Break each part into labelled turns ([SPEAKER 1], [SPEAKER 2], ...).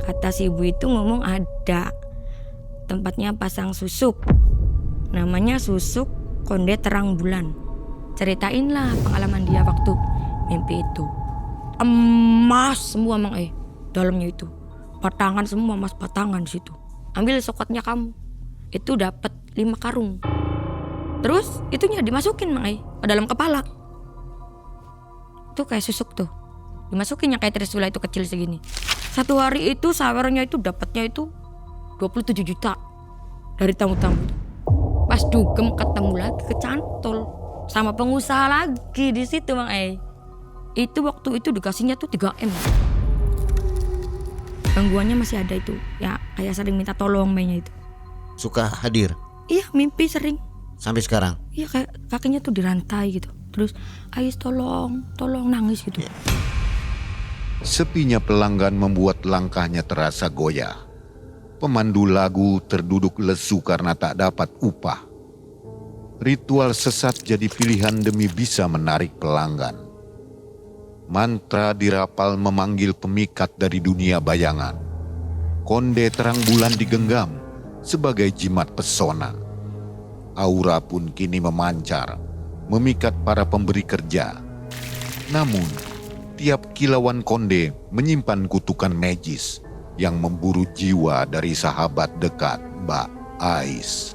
[SPEAKER 1] Kata si ibu itu ngomong ada tempatnya pasang susuk, namanya susuk Konde Terang Bulan. Ceritainlah pengalaman dia waktu mimpi itu. Emas semua Mang dalamnya itu. Batangan semua mas, batangan situ. Ambil sokotnya kamu. Itu dapat 5 karung. Terus itunya dimasukin Mang ke dalam kepala. Itu kayak susuk tuh. Dimasukinnya kayak trisula itu kecil segini. Satu hari itu sawernya itu dapatnya itu 27 juta dari tamu-tamu. Pas dugem ketemu lagi kecantol sama pengusaha lagi di situ Mang Itu waktu itu dikasihnya tuh 3M. Gangguannya masih ada itu. Ya kayak sering minta tolong mainnya itu.
[SPEAKER 2] Suka hadir?
[SPEAKER 1] Iya mimpi sering.
[SPEAKER 2] Sampai sekarang?
[SPEAKER 1] Iya kayak kakinya tuh dirantai gitu. Terus Ais tolong nangis gitu.
[SPEAKER 3] Sepinya pelanggan membuat langkahnya terasa goyah. Pemandu lagu terduduk lesu karena tak dapat upah. Ritual sesat jadi pilihan demi bisa menarik pelanggan. Mantra dirapal memanggil pemikat dari dunia bayangan. Konde Terang Bulan digenggam sebagai jimat pesona. Aura pun kini memancar, memikat para pemberi kerja. Namun, tiap kilauan konde menyimpan kutukan magis yang memburu jiwa dari sahabat dekat Mbak Ais.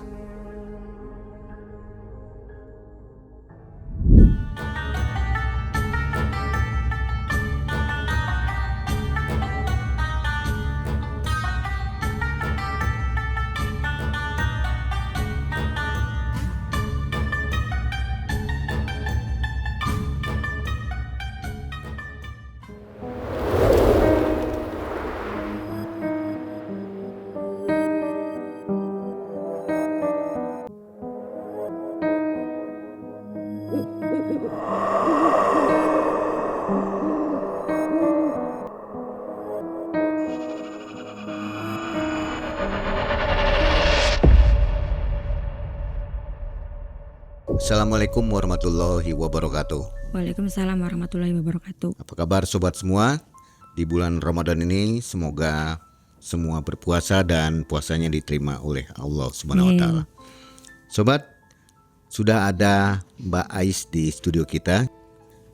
[SPEAKER 2] Assalamualaikum warahmatullahi wabarakatuh.
[SPEAKER 1] Waalaikumsalam warahmatullahi wabarakatuh.
[SPEAKER 2] Apa kabar sobat semua? Di bulan Ramadan ini semoga semua berpuasa dan puasanya diterima oleh Allah Subhanahu wa taala. Sobat, sudah ada Mbak Ais di studio kita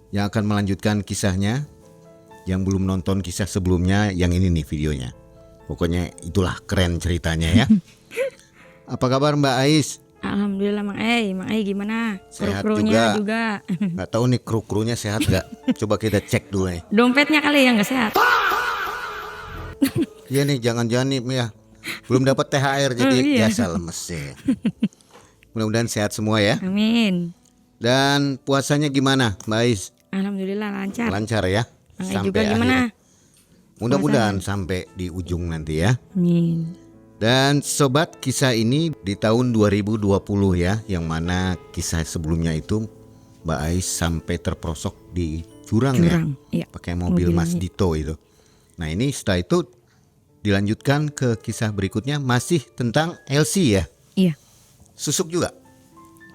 [SPEAKER 2] yang akan melanjutkan kisahnya. Yang belum nonton kisah sebelumnya, yang ini nih videonya. Pokoknya itulah keren ceritanya ya. Apa kabar Mbak Ais?
[SPEAKER 1] Alhamdulillah Mang Ai gimana?
[SPEAKER 2] Sehat
[SPEAKER 1] Kru-krunya
[SPEAKER 2] juga. Gak tahu nih kru-krunya sehat gak? Coba kita cek dulu nih.
[SPEAKER 1] Dompetnya kali yang gak sehat.
[SPEAKER 2] Iya nih, jangan-jangan nih ya, belum dapat THR jadi
[SPEAKER 1] iya.
[SPEAKER 2] biasa lemes ya. Mudah-mudahan sehat semua ya.
[SPEAKER 1] Amin.
[SPEAKER 2] Dan puasanya gimana Mbak Ais?
[SPEAKER 1] Alhamdulillah lancar.
[SPEAKER 2] Lancar ya?
[SPEAKER 1] Mang Ai juga gimana?
[SPEAKER 2] Mudah-mudahan sampai di ujung nanti ya.
[SPEAKER 1] Amin.
[SPEAKER 2] Dan sobat, kisah ini di tahun 2020 ya, yang mana kisah sebelumnya itu Mbak Ais sampai terperosok di jurang ya,
[SPEAKER 1] iya.
[SPEAKER 2] Pakai mobil Mas Dito itu. Nah ini setelah itu dilanjutkan ke kisah berikutnya, masih tentang Elsie ya.
[SPEAKER 1] Iya.
[SPEAKER 2] Susuk juga.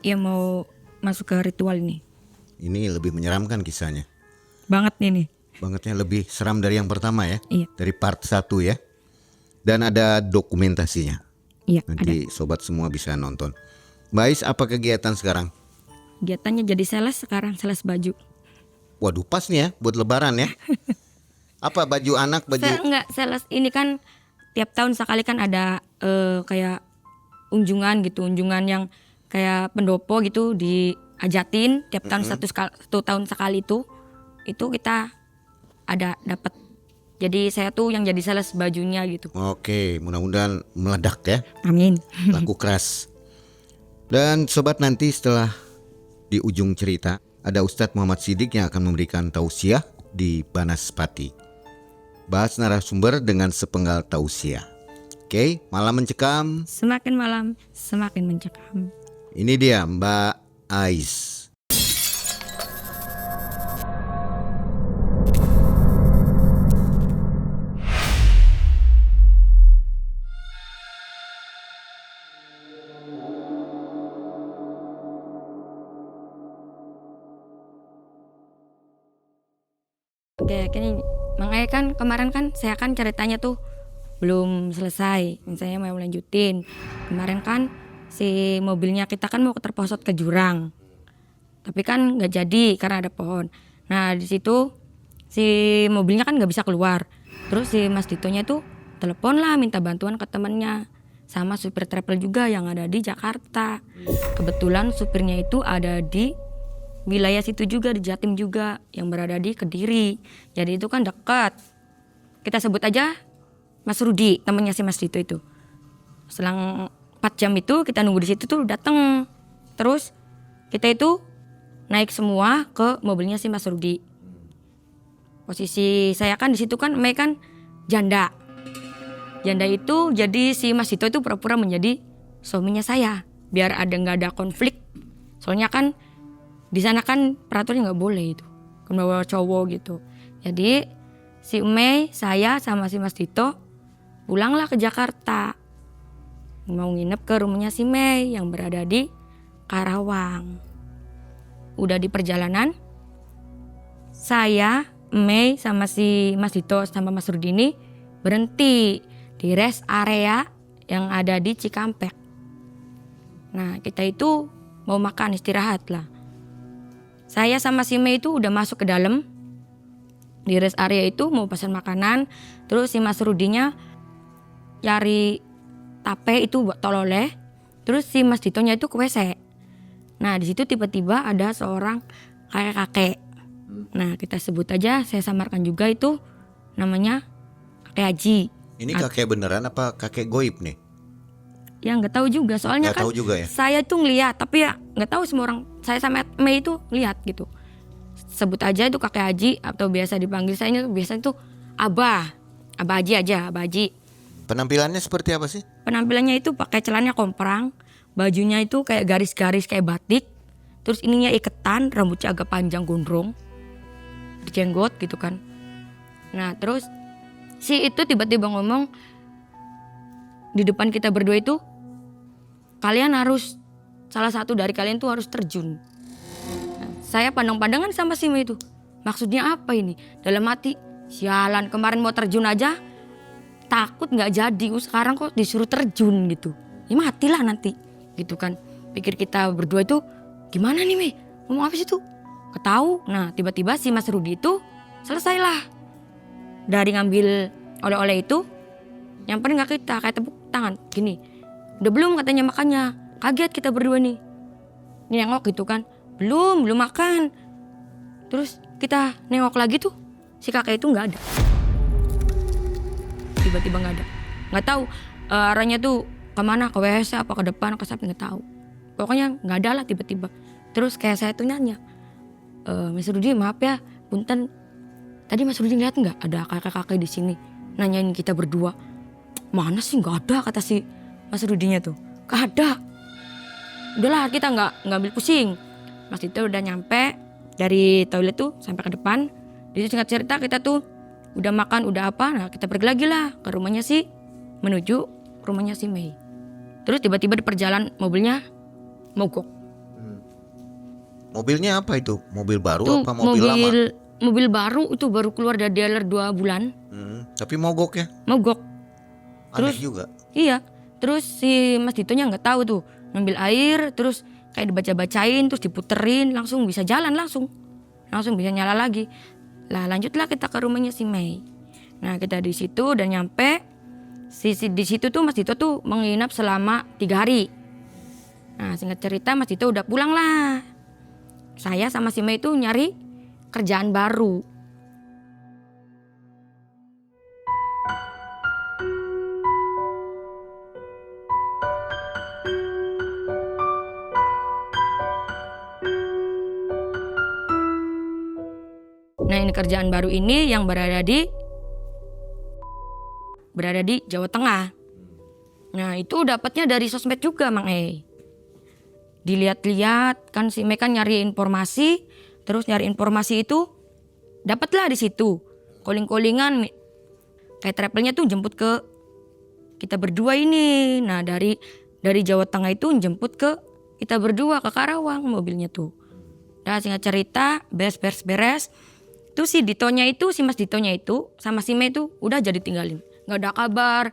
[SPEAKER 1] Iya mau masuk ke ritual ini.
[SPEAKER 2] Ini lebih menyeramkan kisahnya.
[SPEAKER 1] Banget nih.
[SPEAKER 2] Bangetnya lebih seram dari yang pertama ya.
[SPEAKER 1] Iya.
[SPEAKER 2] Dari part 1 ya. Dan ada dokumentasinya.
[SPEAKER 1] Iya.
[SPEAKER 2] Nanti
[SPEAKER 1] ada.
[SPEAKER 2] sobat semua bisa nonton. Mbak Ais, apa kegiatan sekarang?
[SPEAKER 1] Kegiatannya jadi sales sekarang, sales baju.
[SPEAKER 2] Waduh, pas nih ya buat lebaran ya. Apa baju anak, baju?
[SPEAKER 1] Enggak, sales ini kan tiap tahun sekali kan ada kayak unjungan gitu, unjungan yang kayak pendopo gitu diajatin tiap tahun satu tahun sekali itu kita ada dapat. Jadi saya tuh yang jadi sales bajunya gitu.
[SPEAKER 2] Oke, mudah-mudahan meledak ya.
[SPEAKER 1] Amin.
[SPEAKER 2] Laku keras. Dan sobat, nanti setelah di ujung cerita ada Ustadz Muhammad Siddiq yang akan memberikan tausiah di Banaspati. Bahas narasumber dengan sepenggal tausiah. Oke, malam mencekam.
[SPEAKER 1] Semakin malam semakin mencekam.
[SPEAKER 2] Ini dia Mbak Ais.
[SPEAKER 1] Oke, gini, Mang Ai kan kemarin kan saya kan ceritanya tuh belum selesai. Misalnya mau lanjutin. Kemarin kan si mobilnya kita kan mau terposot ke jurang. Tapi kan nggak jadi karena ada pohon. Nah di situ si mobilnya kan nggak bisa keluar. Terus si Mas Ditonya tuh telepon lah minta bantuan ke temennya. Sama supir travel juga yang ada di Jakarta. Kebetulan supirnya itu ada di wilayah situ juga, di Jatim juga, yang berada di Kediri. Jadi itu kan dekat. Kita sebut aja Mas Rudi, temennya si Mas Dito itu. Selang 4 jam itu kita nunggu di situ tuh datang. Terus kita itu naik semua ke mobilnya si Mas Rudi. Posisi saya kan di situ kan Mei kan janda. Janda itu jadi si Mas Dito itu pura-pura menjadi suaminya saya biar nggak ada konflik. Soalnya kan di sana kan peraturannya nggak boleh itu, kan bawa cowok gitu. Jadi si Mei, saya sama si Mas Dito pulanglah ke Jakarta. Mau nginep ke rumahnya si Mei yang berada di Karawang. Udah di perjalanan, saya, Mei sama si Mas Dito sama Mas Rudi ini berhenti di rest area yang ada di Cikampek. Nah kita itu mau makan istirahat lah. Saya sama si Mei itu udah masuk ke dalam di rest area itu mau pesan makanan. Terus si Mas Rudinya cari tape itu buat tololeh. Terus si Mas Ditonya itu ke WC. Nah di situ tiba-tiba ada seorang kakek-kakek. Nah kita sebut aja, saya samarkan juga itu namanya kakek Haji.
[SPEAKER 2] Ini kakek beneran apa kakek goib nih?
[SPEAKER 1] Ya nggak tahu juga, soalnya
[SPEAKER 2] Nggak
[SPEAKER 1] kan
[SPEAKER 2] tahu juga ya?
[SPEAKER 1] saya tuh ngeliat, tapi ya nggak tahu semua orang. Saya sama Mei itu lihat gitu. Sebut aja itu kakek Haji atau biasa dipanggil saya itu biasanya tuh Abah Haji aja, Abah Haji.
[SPEAKER 2] Penampilannya seperti apa sih?
[SPEAKER 1] Penampilannya itu pakai celananya komprang, bajunya itu kayak garis-garis kayak batik, terus ininya iketan, rambutnya agak panjang gondrong, dijenggot gitu kan. Nah terus si itu tiba-tiba ngomong di depan kita berdua itu, kalian harus, salah satu dari kalian tuh harus terjun. Nah, saya pandang-pandangan sama si Mei itu, maksudnya apa ini? Dalam hati, sialan kemarin mau terjun aja takut nggak jadi, sekarang kok disuruh terjun gitu. Ya matilah nanti gitu kan. Pikir kita berdua itu gimana nih Mei, ngomong apa sih tuh? Ketahu. Nah tiba-tiba si Mas Rudi itu selesailah dari ngambil oleh-oleh itu, nyamperin ke kita kayak tepuk tangan gini. Udah belum katanya makannya? Kaget kita berdua nih. Nengok gitu kan. Belum makan. Terus kita nengok lagi tuh, si kakek itu nggak ada. Tiba-tiba nggak ada. Nggak tahu arahnya tuh kemana, ke WC apa ke depan ke samping, nggak tahu. Pokoknya nggak ada lah tiba-tiba. Terus kayak saya tuh nanya, Mas Rudi maaf ya, punten. Tadi Mas Rudi lihat nggak ada kakek-kakek di sini? Nanyain kita berdua. Mana sih, nggak ada kata si Mas Rudinya tuh. Nggak ada. Udahlah kita nggak ambil pusing. Mas Dito udah nyampe dari toilet tuh sampai ke depan. Di singkat cerita kita tuh udah makan udah apa. Nah kita pergi lagi lah ke rumahnya menuju rumahnya si Mei. Terus tiba-tiba di perjalanan mobilnya mogok.
[SPEAKER 2] Mobilnya apa itu? Mobil baru
[SPEAKER 1] Tuh,
[SPEAKER 2] apa mobil lama?
[SPEAKER 1] Mobil baru itu baru keluar dari dealer 2 bulan.
[SPEAKER 2] Tapi mogok ya?
[SPEAKER 1] Mogok.
[SPEAKER 2] Aneh
[SPEAKER 1] Terus
[SPEAKER 2] juga.
[SPEAKER 1] iya. Terus si Mas Ditonya nggak tahu tuh, ngambil air terus kayak dibaca-bacain terus diputerin langsung bisa jalan langsung bisa nyala lagi. Lah lanjutlah kita ke rumahnya si Mei. Nah kita di situ dan nyampe di situ tuh Mas Dito tuh menginap selama 3 hari. Nah singkat cerita Mas Dito udah pulang lah. Saya sama si Mei tuh nyari kerjaan baru. Nah ini kerjaan baru ini yang berada di Jawa Tengah. Nah itu dapatnya dari sosmed juga Mang Dilihat-lihat kan si Mei kan nyari informasi, terus nyari informasi itu dapatlah di situ. Calling-callingan kayak travelnya tuh jemput ke kita berdua ini. Nah dari Jawa Tengah itu jemput ke kita berdua ke Karawang mobilnya tuh. Nah singkat cerita beres. Tuh si Mas Ditonya itu sama si Mei itu udah jadi tinggalin. nggak ada kabar,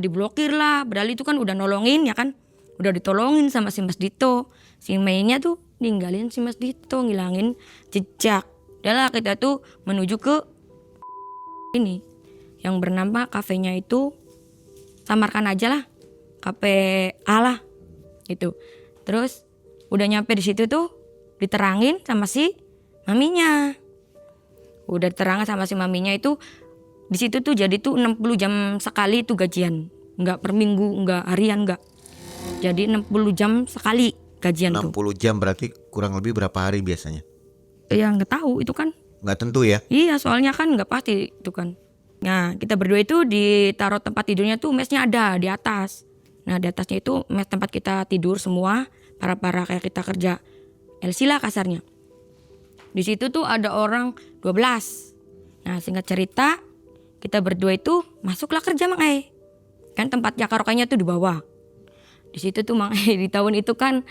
[SPEAKER 1] diblokir lah. Padahal itu kan udah nolongin ya kan, udah ditolongin sama si Mas Dito. Si Mei-nya tuh ninggalin si Mas Dito, ngilangin jejak. Udahlah kita tuh menuju ke ini yang bernama kafenya itu, samarkan aja lah, kafe A lah gitu. Terus udah nyampe di situ tuh diterangin sama si maminya. Udah diterangin sama si maminya itu di situ tuh jadi tuh 60 jam sekali itu gajian. Enggak per minggu, enggak harian, enggak. Jadi 60 jam sekali gajian
[SPEAKER 2] 60
[SPEAKER 1] tuh.
[SPEAKER 2] jam berarti kurang lebih berapa hari biasanya?
[SPEAKER 1] Ya nggak tahu itu kan.
[SPEAKER 2] Nggak tentu ya?
[SPEAKER 1] Iya, soalnya kan nggak pasti itu kan. Nah, kita berdua itu ditaruh tempat tidurnya tuh mesnya ada di atas. Nah, di atasnya itu mes tempat kita tidur semua, para kayak kita kerja LC lah kasarnya. Di situ tuh ada orang 12. Nah, singkat cerita, kita berdua itu masuklah kerja Mang Ai. Kan tempatnya karaoke-nya tuh di bawah. Di situ tuh Mang Ai di tahun itu kan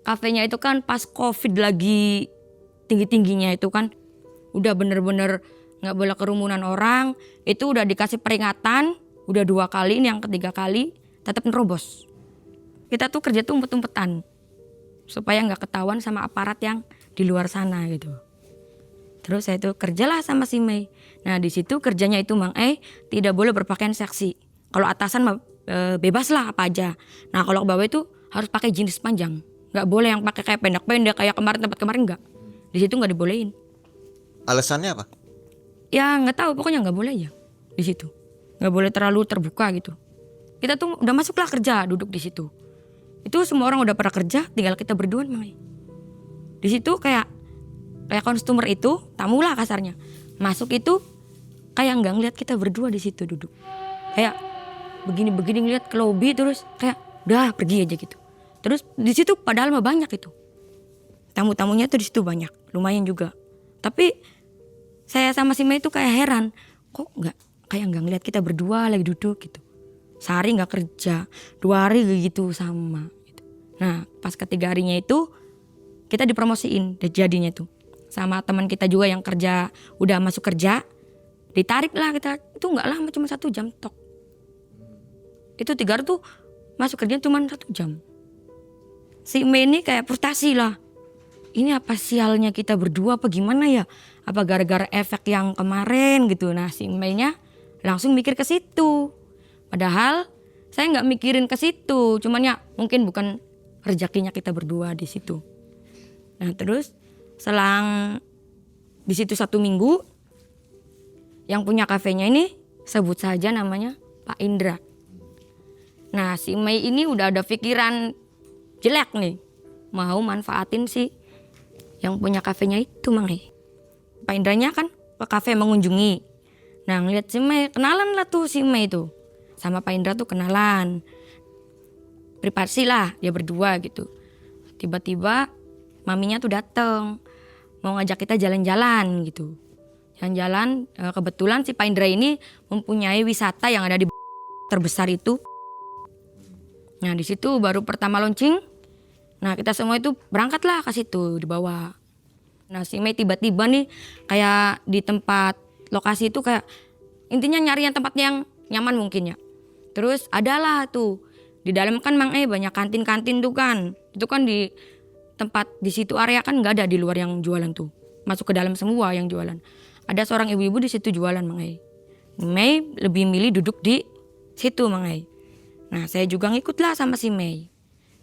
[SPEAKER 1] kafenya itu kan pas Covid lagi tinggi-tingginya itu kan. Udah bener-bener gak boleh kerumunan orang. Itu udah dikasih peringatan. Udah 2 kali, ini yang ketiga kali tetap nerobos. Kita tuh kerja tuh umpet-umpetan supaya gak ketahuan sama aparat yang di luar sana gitu. Terus saya tuh kerjalah sama si Mei. Nah di situ kerjanya itu Mang E tidak boleh berpakaian seksi. Kalau atasan bebas lah apa aja. Nah kalau ke bawah itu harus pakai jeans panjang. Gak boleh yang pakai kayak pendek-pendek kayak tempat kemarin gak. Di situ gak dibolehin.
[SPEAKER 2] Alasannya apa?
[SPEAKER 1] Ya nggak tahu, pokoknya nggak boleh ya di situ, nggak boleh terlalu terbuka gitu. Kita tuh udah masuklah kerja, duduk di situ. Itu semua orang udah pada kerja, tinggal kita berdua Mang. Di situ kayak konsumer itu, tamu lah kasarnya, masuk itu kayak nggak ngeliat kita berdua di situ duduk, kayak begini ngeliat ke lobby terus kayak udah pergi aja gitu. Terus di situ padahal mah banyak itu, tamu-tamunya tuh di situ banyak, lumayan juga. Tapi saya sama si Mei itu kayak heran, kok nggak ngeliat kita berdua lagi duduk gitu. Sehari nggak kerja, 2 hari gitu sama. Gitu. Nah pas ketiga harinya itu kita dipromosiin, jadinya tuh sama teman kita juga yang kerja udah masuk kerja, ditarik lah kita. Itu nggak lama, cuma 1 jam tok. Itu 3 hari tuh masuk kerja cuma 1 jam. Si Mei ini kayak frustasi lah. Ini apa sialnya kita berdua apa gimana ya? Apa gara-gara efek yang kemarin gitu. Nah si Mei-nya langsung mikir ke situ. Padahal saya nggak mikirin ke situ. Cuman ya mungkin bukan rezekinya kita berdua di situ. Nah terus selang di situ 1 minggu, yang punya kafenya ini sebut saja namanya Pak Indra. Nah si Mei ini udah ada pikiran jelek nih. Mau manfaatin si yang punya kafenya itu Mang E. Pak Indranya kan ke kafe mengunjungi. Nah ngeliat si Mei, kenalan lah tuh si Mei tuh. Sama Pak Indra tuh kenalan. Privasi lah dia berdua gitu. Tiba-tiba maminya tuh dateng. Mau ngajak kita jalan-jalan gitu. Jalan-jalan, kebetulan si Pak Indra ini mempunyai wisata yang ada di terbesar itu. Nah di situ baru pertama launching. Nah kita semua itu berangkatlah ke situ dibawa. Nah si Mei tiba-tiba nih kayak di tempat lokasi itu kayak intinya nyari yang tempat yang nyaman mungkin ya. Terus adalah tuh di dalam kan Mang E banyak kantin-kantin tuh kan. Itu kan di tempat di situ area kan nggak ada di luar yang jualan tuh. Masuk ke dalam semua yang jualan. Ada seorang ibu-ibu di situ jualan Mang E. Mei lebih milih duduk di situ Mang E. Nah saya juga ngikut lah sama si Mei.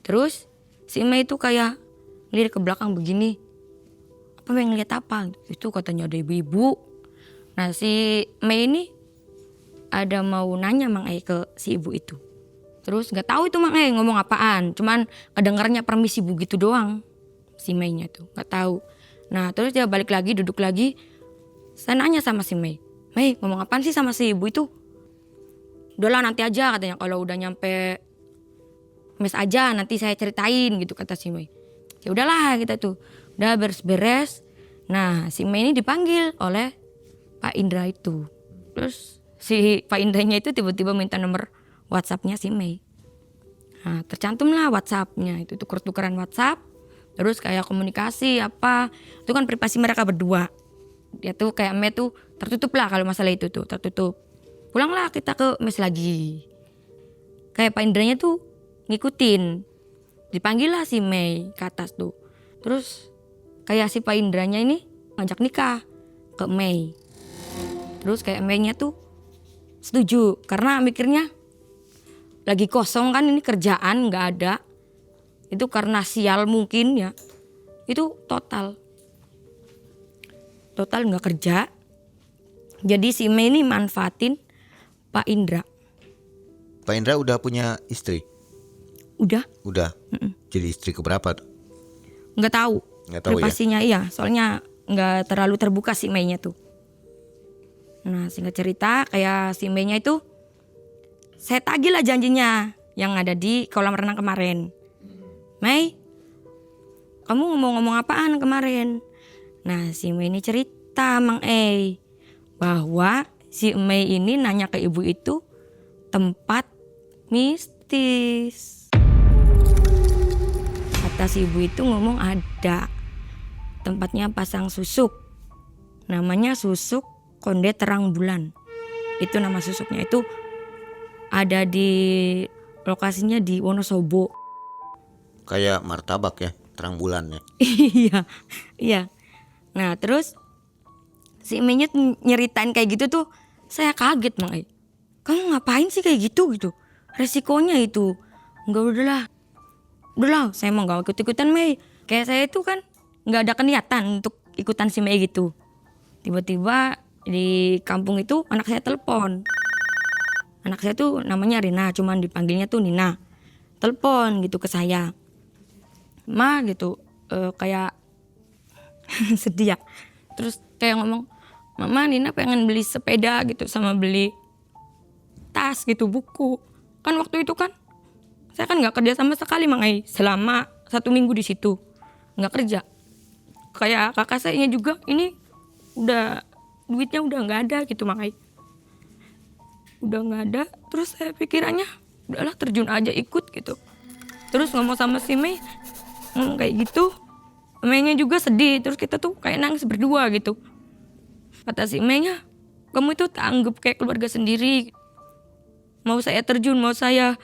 [SPEAKER 1] Terus si Mei itu kayak ngeliat ke belakang begini. Apa Mei ngeliat apa? Itu katanya ada ibu-ibu. Nah si Mei ini ada mau nanya Mang E ke si ibu itu. Terus gak tahu itu Mang E ngomong apaan. Cuman kedengarannya permisi bu gitu doang. Si Mei-nya tuh gak tahu. Nah terus dia balik lagi duduk lagi. Saya nanya sama si Mei. Mei ngomong apaan sih sama si ibu itu? Udahlah nanti aja katanya kalau udah nyampe mes aja nanti saya ceritain gitu kata si Mei. Ya udahlah kita tuh udah beres-beres. Nah si Mei ini dipanggil oleh Pak Indra itu. Terus si Pak Indranya itu tiba-tiba minta nomor WhatsApp-nya si Mei. Nah tercantum lah WhatsApp-nya itu tuker-tukeran WhatsApp. Terus kayak komunikasi apa. Itu kan privasi mereka berdua. Dia tuh kayak Mei tuh tertutup lah kalau masalah itu tuh tertutup. pulanglah kita ke mes lagi. Kayak Pak Indranya tuh ngikutin. Dipanggil lah si Mei ke atas tuh. Terus kayak si Pak Indranya ini ngajak nikah ke Mei. Terus kayak Mei-nya tuh setuju karena mikirnya lagi kosong kan, ini kerjaan nggak ada. Itu karena sial mungkin ya. Itu total nggak kerja. Jadi si Mei ini manfaatin Pak Indra.
[SPEAKER 2] Pak Indra udah punya istri?
[SPEAKER 1] Udah
[SPEAKER 2] Jadi istri keberapa tuh?
[SPEAKER 1] nggak tahu.
[SPEAKER 2] Nggak tahu ya?
[SPEAKER 1] Pastinya iya, soalnya nggak terlalu terbuka si Mei-nya tuh. Nah singkat cerita kayak si Mei-nya itu saya tagih lah janjinya yang ada di kolam renang kemarin. Mei, kamu ngomong-ngomong apaan kemarin? Nah si Mei ini cerita Mang bahwa si Mei ini nanya ke ibu itu tempat mistis. Kata si ibu itu ngomong ada tempatnya pasang susuk. Namanya susuk Konde Terang Bulan. Itu nama susuknya, itu ada di lokasinya di Wonosobo.
[SPEAKER 2] Kayak martabak ya, terang bulan ya.
[SPEAKER 1] Iya. Nah terus si Mei-nya nyeritain kayak gitu tuh saya kaget Mang. Kamu ngapain sih kayak gitu? Resikonya itu. Udahlah, saya mau gak ikut-ikutan Mei. Kayak saya itu kan gak ada niatan untuk ikutan si Mei gitu. Tiba-tiba di kampung itu anak saya telepon. Anak saya tuh namanya Rina, cuman dipanggilnya tuh Nina. Telepon gitu ke saya. Ma gitu, kayak sedih ya. Terus kayak ngomong, Mama Nina pengen beli sepeda gitu sama beli tas gitu, buku. Kan waktu itu kan saya kan nggak kerja sama sekali Mang selama 1 minggu di situ, nggak kerja. Kayak kakak saya juga ini udah duitnya udah nggak ada gitu Mang udah nggak ada. Terus saya pikirannya udahlah terjun aja ikut gitu. Terus ngomong sama si Mei ngomong kayak gitu, Mei-nya juga sedih. Terus kita tuh kayak nangis berdua gitu. Kata si Mei-nya, kamu itu tak anggap kayak keluarga sendiri. Mau saya terjun, mau saya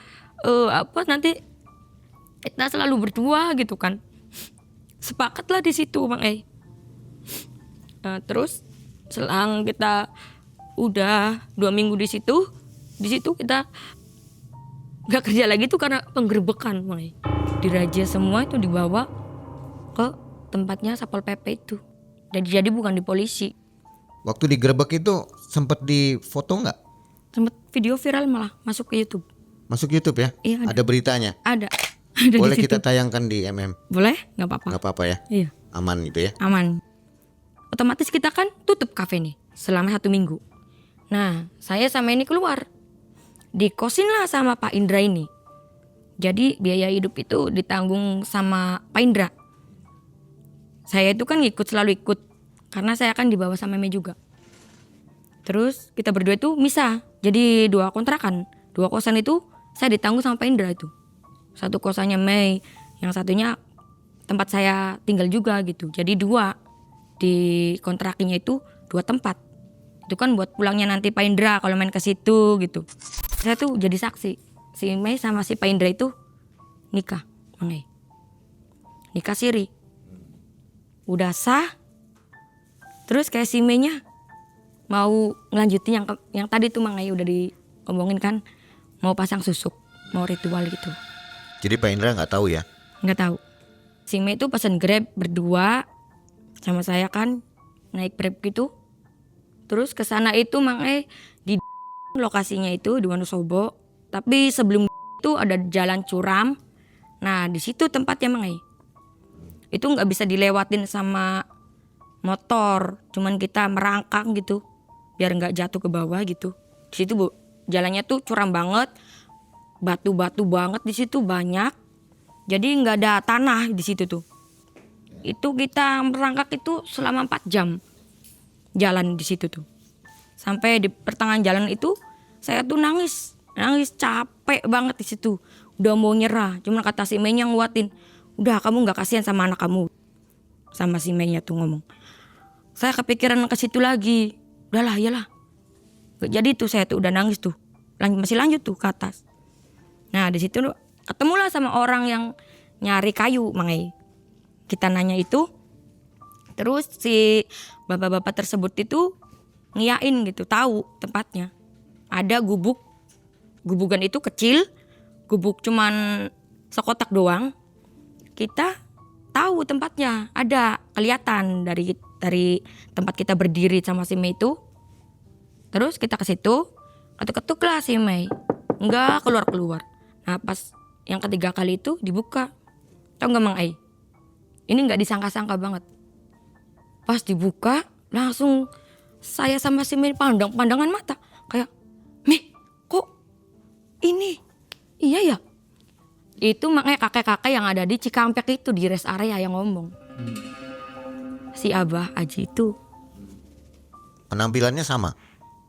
[SPEAKER 1] nanti kita selalu berdua gitu kan. Sepakatlah di situ Bang terus selang kita udah 2 minggu di situ kita nggak kerja lagi tuh karena penggerbekan Bang Diraja semua itu dibawa ke tempatnya Satpol PP itu. Jadi bukan di polisi.
[SPEAKER 2] Waktu digerebek itu sempet di foto nggak?
[SPEAKER 1] Sempet video viral malah masuk ke YouTube.
[SPEAKER 2] Masuk YouTube ya?
[SPEAKER 1] Iya,
[SPEAKER 2] ada beritanya?
[SPEAKER 1] Ada
[SPEAKER 2] Boleh
[SPEAKER 1] di situ.
[SPEAKER 2] kita tayangkan di MM?
[SPEAKER 1] Boleh, nggak apa-apa.
[SPEAKER 2] Nggak apa-apa ya?
[SPEAKER 1] Iya,
[SPEAKER 2] Aman gitu ya?
[SPEAKER 1] aman. Otomatis kita kan tutup kafe nih selama 1 minggu. Nah, saya sama ini keluar. Dikosin lah sama Pak Indra ini. Jadi biaya hidup itu ditanggung sama Pak Indra. Saya itu kan selalu ikut. Karena saya kan dibawa sama Mei juga. Terus kita berdua itu misah. Jadi 2 kontrakan. 2 kosan itu saya ditanggung sama Pak Indra itu. 1 kosannya Mei. Yang satunya tempat saya tinggal juga gitu. Jadi 2 di kontrakinya itu 2 tempat. Itu kan buat pulangnya nanti Pak Indra kalau main ke situ gitu. Saya tuh jadi saksi. Si Mei sama si Pak Indra itu nikah. Nikah siri. Udah sah. Terus kayak si Mei-nya mau ngelanjutin yang tadi tuh Mang udah diomongin kan, mau pasang susuk, mau ritual gitu.
[SPEAKER 2] Jadi Pak Indra nggak tahu ya?
[SPEAKER 1] Nggak tahu. Si Mei itu pesan Grab berdua sama saya kan, naik Grab gitu. Terus ke sana itu Mang di lokasinya itu di Wonosobo, tapi sebelum itu ada jalan curam. Nah di situ tempatnya Mang itu nggak bisa dilewatin sama motor, cuman kita merangkak gitu biar nggak jatuh ke bawah gitu. Di situ jalannya tuh curam banget, batu-batu banget di situ banyak. Jadi nggak ada tanah di situ tuh. Itu kita merangkak itu selama 4 jam jalan di situ tuh. Sampai di pertengahan jalan itu saya tuh nangis capek banget di situ. Udah mau nyerah, cuman kata si Mei-nya nguatin. Udah kamu nggak kasihan sama anak kamu. Sama si Mei-nya tuh ngomong. Saya kepikiran ke situ lagi. Udahlah, iyalah. Jadi tuh saya tuh udah nangis tuh, masih lanjut tuh ke atas. Nah di situ ketemulah sama orang yang nyari kayu, Mangai. Kita nanya itu, terus si bapak-bapak tersebut itu ngiyain gitu, tahu tempatnya. Ada gubugan itu kecil, gubuk cuman sekotak doang. Kita tahu tempatnya, ada kelihatan dari tempat kita berdiri sama si Mei itu. Terus kita ke situ, ketuk-ketuk lah si Mei, nggak keluar. Nah pas yang ketiga kali itu dibuka, tau nggak Mang Ai? Ini nggak disangka-sangka banget. Pas dibuka langsung saya sama si Mei pandangan mata kayak, Mei kok ini? Iya ya. Itu makanya kakek-kakek yang ada di Cikampek itu di rest area yang ngomong. Si Abah Aji itu.
[SPEAKER 2] Penampilannya sama?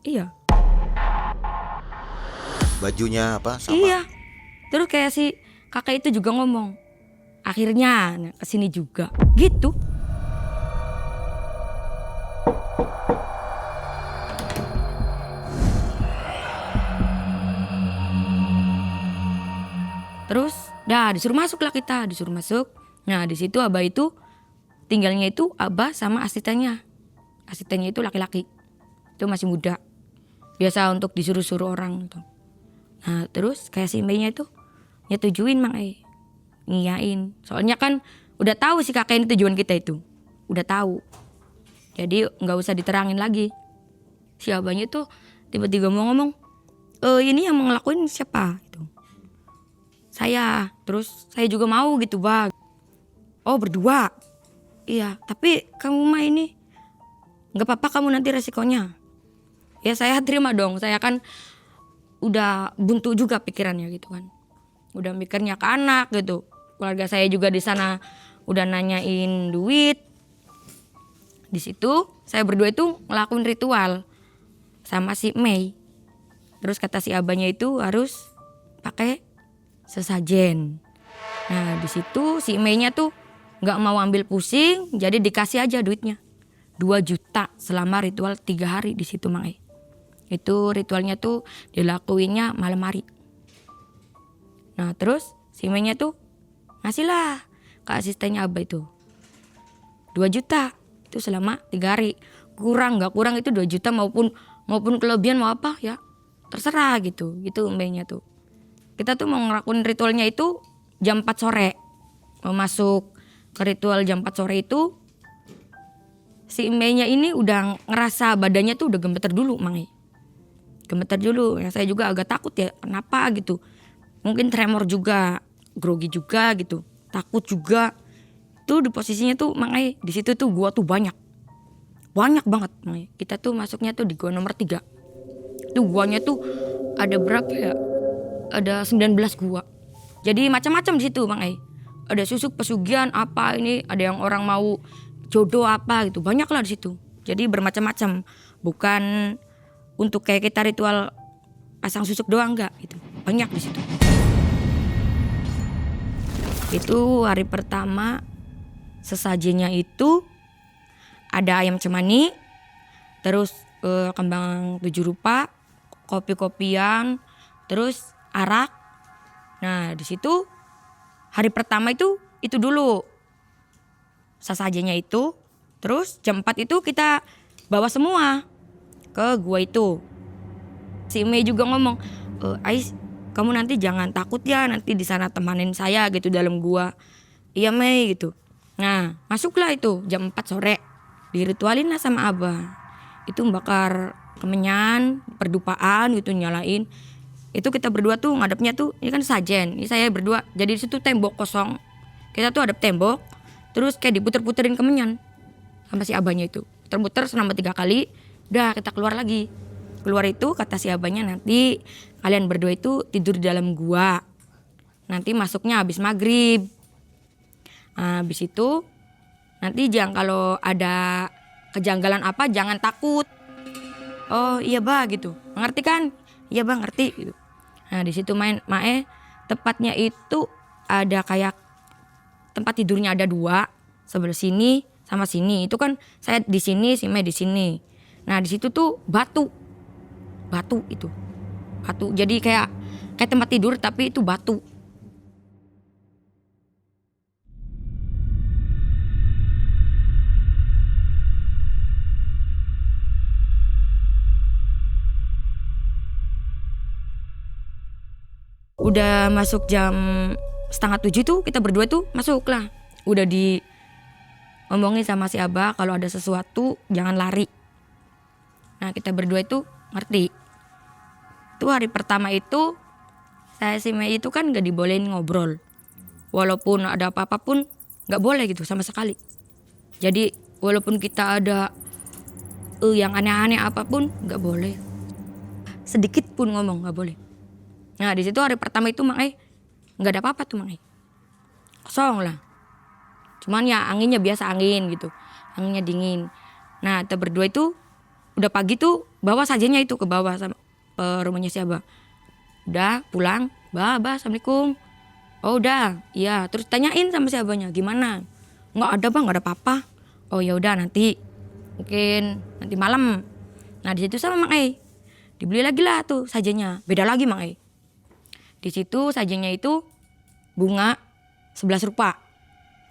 [SPEAKER 1] Iya.
[SPEAKER 2] Bajunya apa? Sama?
[SPEAKER 1] Iya. Terus kayak si kakek itu juga ngomong, akhirnya kesini juga gitu. Terus disuruh masuk lah kita, disuruh masuk. Nah di situ Abah itu tinggalnya itu Abah sama asistennya. Asistennya itu laki-laki, itu masih muda, biasa untuk disuruh-suruh orang gitu. Nah terus kayak si Mei-nya itu nyetujuin Mang Ai, ngiyain. Soalnya kan udah tahu si kakek ini tujuan kita itu, udah tahu. Jadi nggak usah diterangin lagi. Si abahnya tuh tiba-tiba mau ngomong, ini yang mau ngelakuin siapa? Gitu. Saya. Terus saya juga mau gitu Bang. Oh berdua. Iya. Tapi kamu mah ini nggak apa-apa, kamu nanti resikonya. Ya saya terima dong. Saya kan udah buntu juga pikirannya gitu kan. Udah mikirnya ke anak gitu. Keluarga saya juga di sana udah nanyain duit. Di situ saya berdua itu ngelakuin ritual sama si Mei. Terus kata si abahnya itu harus pakai sesajen. Nah di situ si Mei-nya tuh nggak mau ambil pusing, jadi dikasih aja duitnya 2 juta selama ritual 3 hari di situ Mang Ai. Itu ritualnya tuh dilakuinnya malam hari. Nah terus si Mei-nya tuh ngasih lah ke asistennya Abah itu 2 juta itu selama 3 hari. Kurang nggak kurang itu 2 juta maupun kelebihan mau apa ya terserah gitu. Gitu Mei-nya tuh. Kita tuh mau ngelakuin ritualnya itu jam 4 sore. Mau masuk ke ritual jam 4 sore itu si Mei-nya ini udah ngerasa badannya tuh udah gemeter dulu Mang Ai. Gemeter dulu, ya saya juga agak takut ya, kenapa gitu. Mungkin tremor juga, grogi juga gitu, takut juga. Tuh di posisinya tuh Mang Ai, di situ tuh gua tuh banyak banget Mang Ai. Kita tuh masuknya tuh di gua nomor 3. Tuh guanya tuh ada berapa ya? Ada 19 gua. Jadi macam-macam di situ Mang Ai. Ada susuk pesugihan apa ini, ada yang orang mau jodoh apa gitu, banyak lah di situ. Jadi bermacam-macam, bukan untuk kayak kita ritual pasang susuk doang enggak gitu. Banyak di situ. Itu hari pertama sesajinya itu ada ayam cemani, terus kembang 7 rupa, kopi-kopian, terus arak. Nah, di situ hari pertama itu dulu sesajinya itu. Terus jam 4 itu kita bawa semua ke gua itu. Si Mei juga ngomong, Ais, kamu nanti jangan takut ya, nanti di sana temanin saya gitu dalam gua. Iya Mei gitu. Nah masuklah itu jam 4 sore, diritualin lah sama Abah. Itu bakar kemenyan, perdupaan gitu, nyalain. Itu kita berdua tuh ngadepnya tuh, ini kan sajen, ini saya berdua. Jadi di situ tembok kosong, kita tuh hadap tembok, terus kayak diputer-puterin kemenyan sama si abahnya itu. Puter-puter selama 3 kali. Udah kita keluar lagi. Keluar itu kata si abahnya, nanti kalian berdua itu tidur di dalam gua. Nanti masuknya habis maghrib. Nah, habis itu nanti jangan, kalau ada kejanggalan apa jangan takut. Oh iya Bah gitu. Mengerti kan? Iya Bah ngerti gitu. Nah di situ Mae tepatnya itu ada kayak tempat tidurnya ada 2, sebelah sini sama sini. Itu kan saya di sini, si Mae di sini. Nah di situ tuh batu batu itu. Batu. Jadi kayak tempat tidur tapi itu batu. Udah masuk jam 6:30 tuh kita berdua tuh masuk lah. Udah ngomongin sama si Abah kalau ada sesuatu jangan lari. Nah kita berdua itu ngerti. Tuh hari pertama itu saya si Mei itu kan gak dibolehin ngobrol. Walaupun ada apa-apa pun gak boleh gitu sama sekali. Jadi walaupun kita ada yang aneh-aneh apapun gak boleh. Sedikit pun ngomong gak boleh. Nah di situ hari pertama itu Mang nggak ada apa-apa tuh Mang kosong lah. Cuman ya anginnya biasa angin gitu, anginnya dingin. Nah kita berdua itu udah pagi tuh bawa sajanya itu ke bawah sama rumahnya si Abah. Udah pulang, Bah assalamualaikum. Oh udah, iya. Terus tanyain sama si Abahnya gimana? Nggak ada Bang, nggak ada apa-apa. Oh ya udah nanti mungkin nanti malam. Nah di situ sama Mang dibeli lagi lah tuh sajanya, beda lagi Mang Di situ sajanya itu bunga 11 rupa.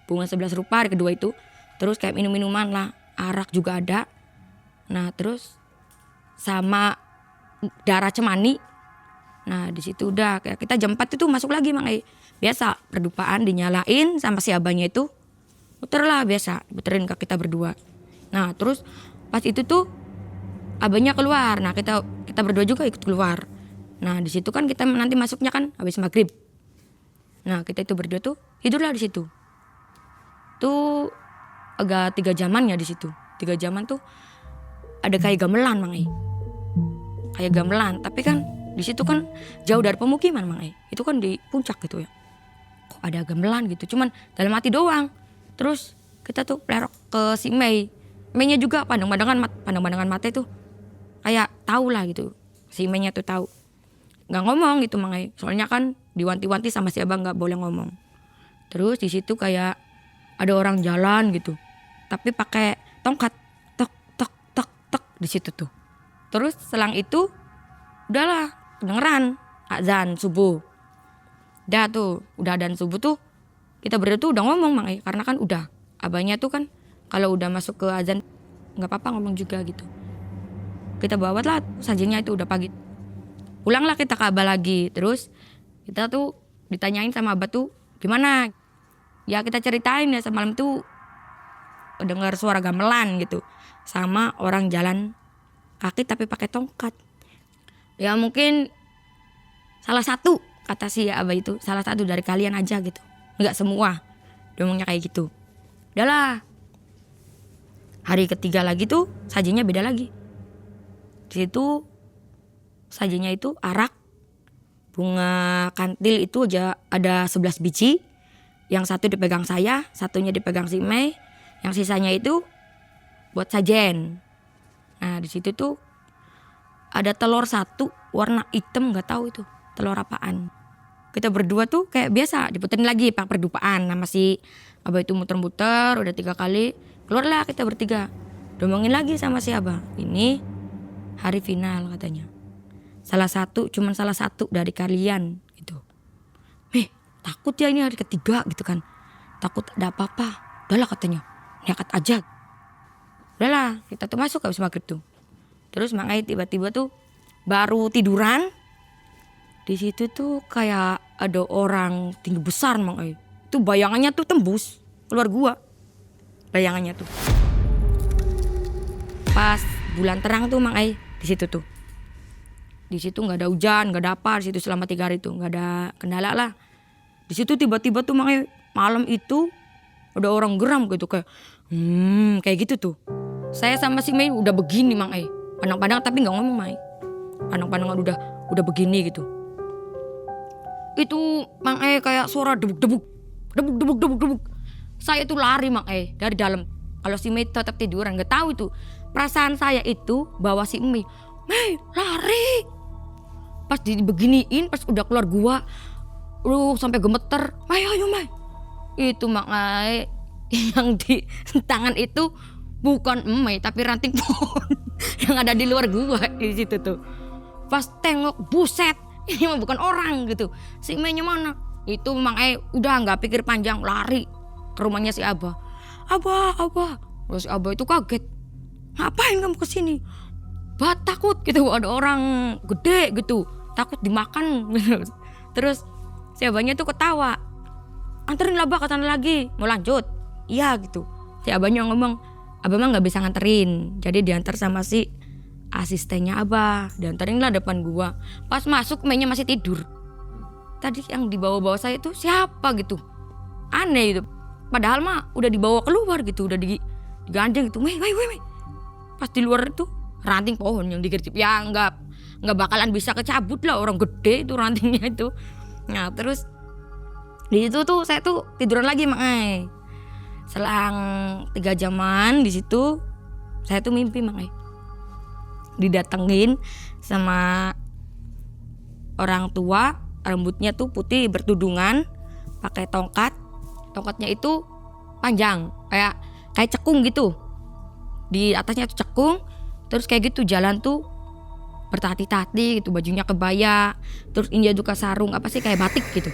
[SPEAKER 1] Bunga 11 rupa hari kedua itu. Terus kayak minum-minuman lah, arak juga ada. Nah, terus sama darah cemani. Nah, di situ udah kayak kita jam 4 itu masuk lagi Mang Biasa perdupaan dinyalain sama si abahnya itu. Puter lah biasa, puterin ke kita berdua. Nah, terus pas itu tuh abahnya keluar. Nah, kita berdua juga ikut keluar. Nah di situ kan kita nanti masuknya kan habis maghrib. Nah kita itu berdua tuh tidurlah di situ. Tuh agak 3 jaman ya di situ. 3 jaman tuh ada kayak gamelan Mang Kayak gamelan. Tapi kan di situ kan jauh dari pemukiman Mang Itu kan di puncak gitu ya. Kok ada gamelan gitu. Cuman dalam hati doang. Terus kita tuh plerok ke si Mei. Mei-nya juga pandang-pandangan mata itu kayak tahu lah gitu. Si Mei-nya tuh tahu. Nggak ngomong gitu Mang soalnya kan diwanti-wanti sama si Abah nggak boleh ngomong. Terus di situ kayak ada orang jalan gitu tapi pakai tongkat tok tok tok tok di situ tuh. Terus selang itu udahlah kedengeran azan subuh. Udah adzan subuh tuh kita berdua tuh udah ngomong Mang karena kan udah abahnya tuh kan kalau udah masuk ke azan nggak apa-apa ngomong juga gitu. Kita bawa lah sajinya itu udah pagi. Pulanglah kita ke Abah lagi. Terus kita tuh ditanyain sama Abah tuh gimana. Ya kita ceritain ya semalam tuh dengar suara gamelan gitu. Sama orang jalan kaki tapi pakai tongkat. Ya mungkin salah satu kata si Abah itu. Salah satu dari kalian aja gitu. Enggak semua. Dia ngomongnya kayak gitu. Udahlah. Hari ketiga lagi tuh sajinya beda lagi. Di situ sajinya itu arak, bunga kantil itu aja ada 11 biji. Yang satu dipegang saya, satunya dipegang si Mei, yang sisanya itu buat sajen. Nah di situ tuh ada telur satu warna hitam nggak tahu itu telur apaan. Kita berdua tuh kayak biasa diputerin lagi pak perdupaan. Nama si Abah itu muter-muter udah 3 kali. Keluarlah kita bertiga. Domongin lagi sama si Abah. Ini hari final katanya. Cuman salah satu dari kalian gitu. Takut ya ini hari ketiga gitu kan. Takut ada apa-apa. Udahlah katanya, nekat aja. Udahlah kita tuh masuk habis maghrib tuh. Terus Mang tiba-tiba tuh baru tiduran. Di situ tuh kayak ada orang tinggi besar Mang Itu bayangannya tuh tembus keluar gua. Bayangannya tuh. Pas bulan terang tuh Mang di situ tuh. Di situ nggak ada hujan, nggak ada apa di situ selama 3 hari itu nggak ada kendala lah. Di situ tiba-tiba tuh Mang malam itu ada orang geram gitu kayak gitu tuh. Saya sama si Mei udah begini Mang pandang-pandang tapi nggak ngomong Mang pandang-pandangan udah begini gitu. Itu Mang kayak suara debuk. Saya tuh lari Mang dari dalam. Kalau si Mei tetap tiduran nggak tahu itu. Perasaan saya itu bawa si Mei lari. Pas dibeginiin, pas udah keluar gua, sampai gemeter. Ayo Mai. Itu Mang yang di tangan itu bukan Mai tapi ranting pohon yang ada di luar gua di situ tuh. Pas tengok, buset, ini mah bukan orang gitu. Si Meinya mana? Itu Mang udah nggak pikir panjang, lari ke rumahnya si Abah. Abah. Terus si Abah itu kaget. Ngapain kamu kesini? Bah, takut gitu, ada orang gede gitu, takut dimakan. Terus si Abahnya tuh ketawa. Anterin lah Bah ke sana lagi, mau lanjut? Iya gitu. Si Abahnya ngomong, Abah mah nggak bisa nganterin, jadi diantar sama si asistennya Abah. Dianterin lah depan gua. Pas masuk Meinya masih tidur. Tadi yang dibawa-bawa saya itu siapa gitu, aneh gitu. Padahal mah udah dibawa keluar gitu, udah digandeng gitu. Mei. Pas di luar itu ranting pohon yang digercep, ya nggak bakalan bisa kecabut lah, orang gede itu rantingnya itu. Nah terus di situ tuh saya tuh tiduran lagi Mang. Selang 3 jaman di situ saya tuh mimpi Mang. Didatengin sama orang tua, rambutnya tuh putih bertudungan, pakai tongkatnya itu panjang kayak cekung gitu, di atasnya tuh cekung, terus kayak gitu jalan tuh bertati-tati gitu, bajunya kebaya, terus India juga sarung apa sih kayak batik gitu.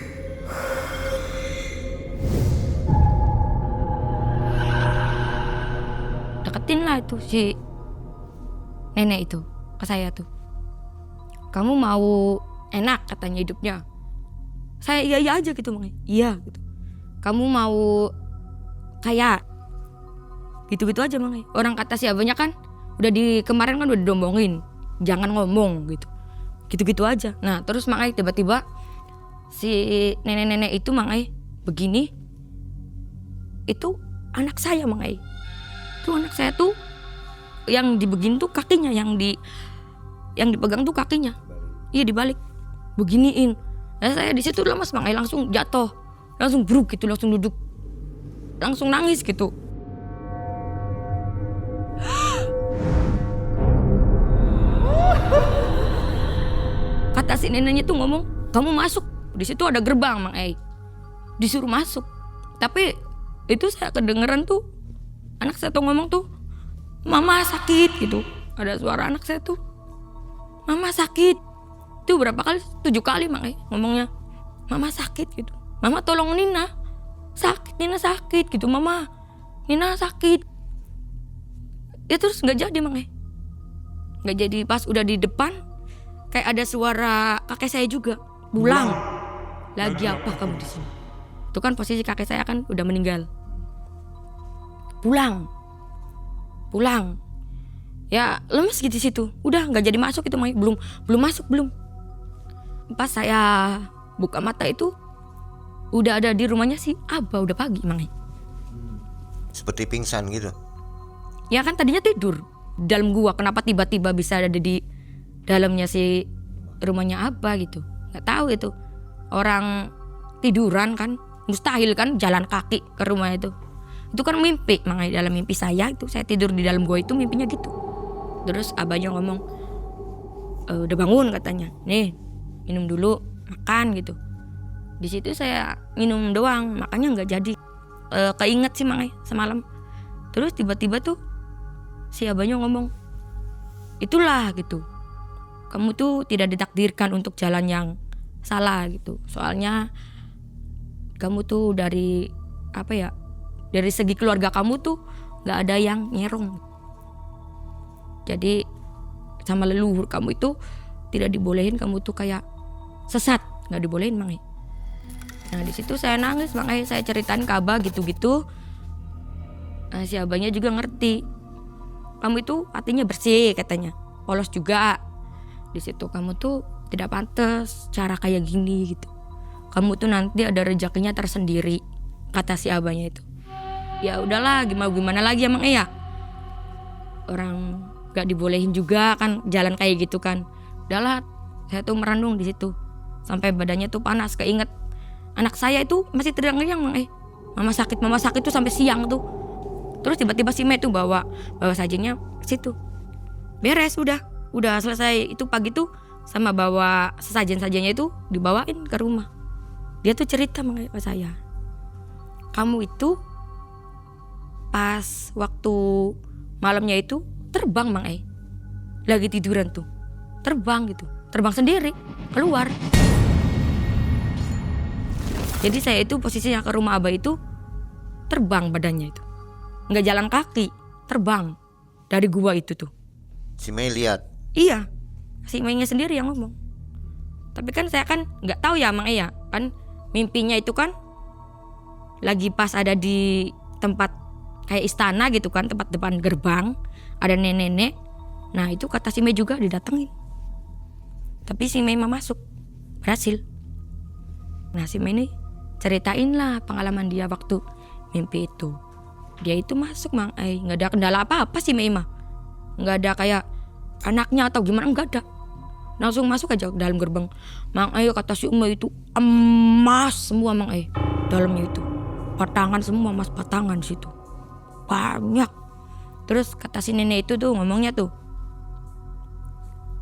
[SPEAKER 1] Deketin lah itu si nenek itu ke saya tuh. Kamu mau enak katanya hidupnya. Saya iya aja gitu Mang. Iya gitu. Kamu mau kaya. Gitu-gitu aja Mang. Orang kata si Abahnya kan udah kemarin kan udah didombongin, jangan ngomong gitu. Gitu-gitu aja. Nah, terus Mang tiba-tiba si nenek-nenek itu Mang begini. Itu anak saya Mang. Itu anak saya tuh yang dibegin tuh kakinya, yang dipegang tuh kakinya. Iya dibalik. Beginiin. Nah, saya di situ lemas Mang, langsung jatuh. Langsung bruk gitu, langsung duduk. Langsung nangis gitu. Kata si neneknya tuh ngomong, "Kamu masuk. Di situ ada gerbang, Mang." Disuruh masuk. Tapi itu saya kedengeran tuh anak saya tuh ngomong tuh, "Mama sakit." gitu. Ada suara anak saya tuh, "Mama sakit." Itu berapa kali? 7 kali Mang ngomongnya, "Mama sakit." gitu. "Mama tolong Nina. Sakit, Nina sakit." gitu. "Mama, Nina sakit." Ya terus nggak jadi Mang. Nggak jadi. Pas udah di depan kayak ada suara kakek saya juga, "Pulang. Lagi apa kamu di sini?" Itu kan posisi kakek saya kan udah meninggal. Pulang. Ya lemes gitu di situ. Udah nggak jadi masuk itu Mang. Belum masuk. Pas saya buka mata itu udah ada di rumahnya si Abah, udah pagi Mang.
[SPEAKER 2] Seperti pingsan gitu.
[SPEAKER 1] Ya kan tadinya tidur dalam gua, kenapa tiba-tiba bisa ada di dalamnya si rumahnya Abah gitu. Nggak tahu itu. Orang tiduran kan, mustahil kan jalan kaki ke rumah itu. Itu kan mimpi Mang. Dalam mimpi saya itu saya tidur di dalam gua itu mimpinya gitu. Terus Abahnya ngomong, "Udah bangun," katanya. "Nih, minum dulu, makan." gitu. Di situ saya minum doang, makanya nggak jadi. Keinget sih Mang semalam. Terus tiba-tiba tuh si Abahnya ngomong, "Itulah gitu. Kamu tuh tidak ditakdirkan untuk jalan yang salah gitu. Soalnya kamu tuh dari segi keluarga kamu tuh nggak ada yang nyerong. Jadi sama leluhur kamu itu tidak dibolehin, kamu tuh kayak sesat, nggak dibolehin Mang." Nah di situ saya nangis Mang. Saya ceritain ke Abah gitu-gitu. Nah, si Abahnya juga ngerti. "Kamu itu hatinya bersih," katanya. "Polos juga. Di situ kamu tuh tidak pantas cara kayak gini gitu. Kamu tuh nanti ada rezekinya tersendiri," kata si Abahnya itu. Ya udahlah, gimana lagi emang ya. Orang gak dibolehin juga kan jalan kayak gitu kan. Udahlah, saya tuh merenung di situ. Sampai badannya tuh panas, keinget anak saya itu masih teriak-teriak Mang. Mama sakit tuh sampai siang tuh. Terus tiba-tiba si Mei tuh bawa sajennya ke situ. Beres udah selesai itu pagi tuh, sama bawa sesajen-sajennya itu dibawain ke rumah. Dia tuh cerita Mang ke saya, "Kamu itu pas waktu malamnya itu terbang Mang. Lagi tiduran tuh. Terbang gitu. terbang sendiri keluar. Jadi saya itu posisinya ke rumah Abah itu terbang badannya itu. Nggak jalan kaki, terbang dari gua itu tuh.
[SPEAKER 2] Si Mei lihat.
[SPEAKER 1] Iya, si Meinya sendiri yang ngomong. Tapi kan saya kan nggak tahu ya Mang ya, kan mimpinya itu kan lagi pas ada di tempat kayak istana gitu kan, tempat depan gerbang ada nenek-nenek. Nah itu kata si Mei juga didatengin. Tapi si Mei mah masuk, berhasil. Nah si Mei ini ceritain lah pengalaman dia waktu mimpi itu. Dia itu masuk Mang nggak ada kendala apa-apa sih Mei mah. Nggak ada kayak anaknya atau gimana, nggak ada. Langsung masuk aja ke dalam gerbang. Mang kata si Mei itu emas semua Mang dalamnya itu. Batangan semua emas, batangan situ. Banyak. Terus kata si nenek itu tuh ngomongnya tuh,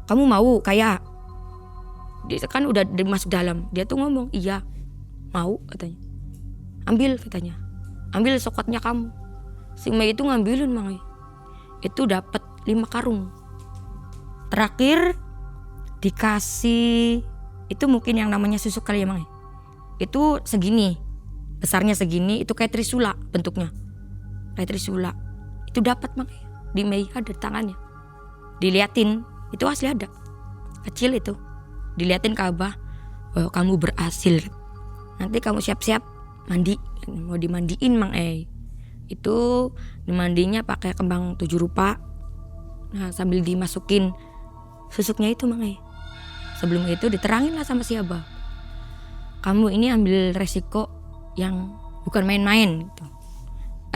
[SPEAKER 1] kamu mau kayak? Dia kan udah masuk dalam. Dia tuh ngomong, iya mau katanya. Ambil katanya, ambil sokotnya kamu. Si Mei itu ngambilin Mang itu dapat 5 karung. Terakhir dikasih itu mungkin yang namanya susuk kali ya Mang. Itu segini, besarnya segini, itu kayak trisula bentuknya. Kayak trisula. Itu dapat Mang di Mei ada di tangannya. Diliatin, itu asli ada. Kecil itu. Diliatin ke Abah, oh, kamu berhasil. Nanti kamu siap-siap mandi, mau dimandiin Mang Itu dimandinya pakai kembang 7 rupa. Nah sambil dimasukin susuknya itu Mang Sebelum itu diterangin lah sama si Abah, kamu ini ambil resiko yang bukan main-main gitu.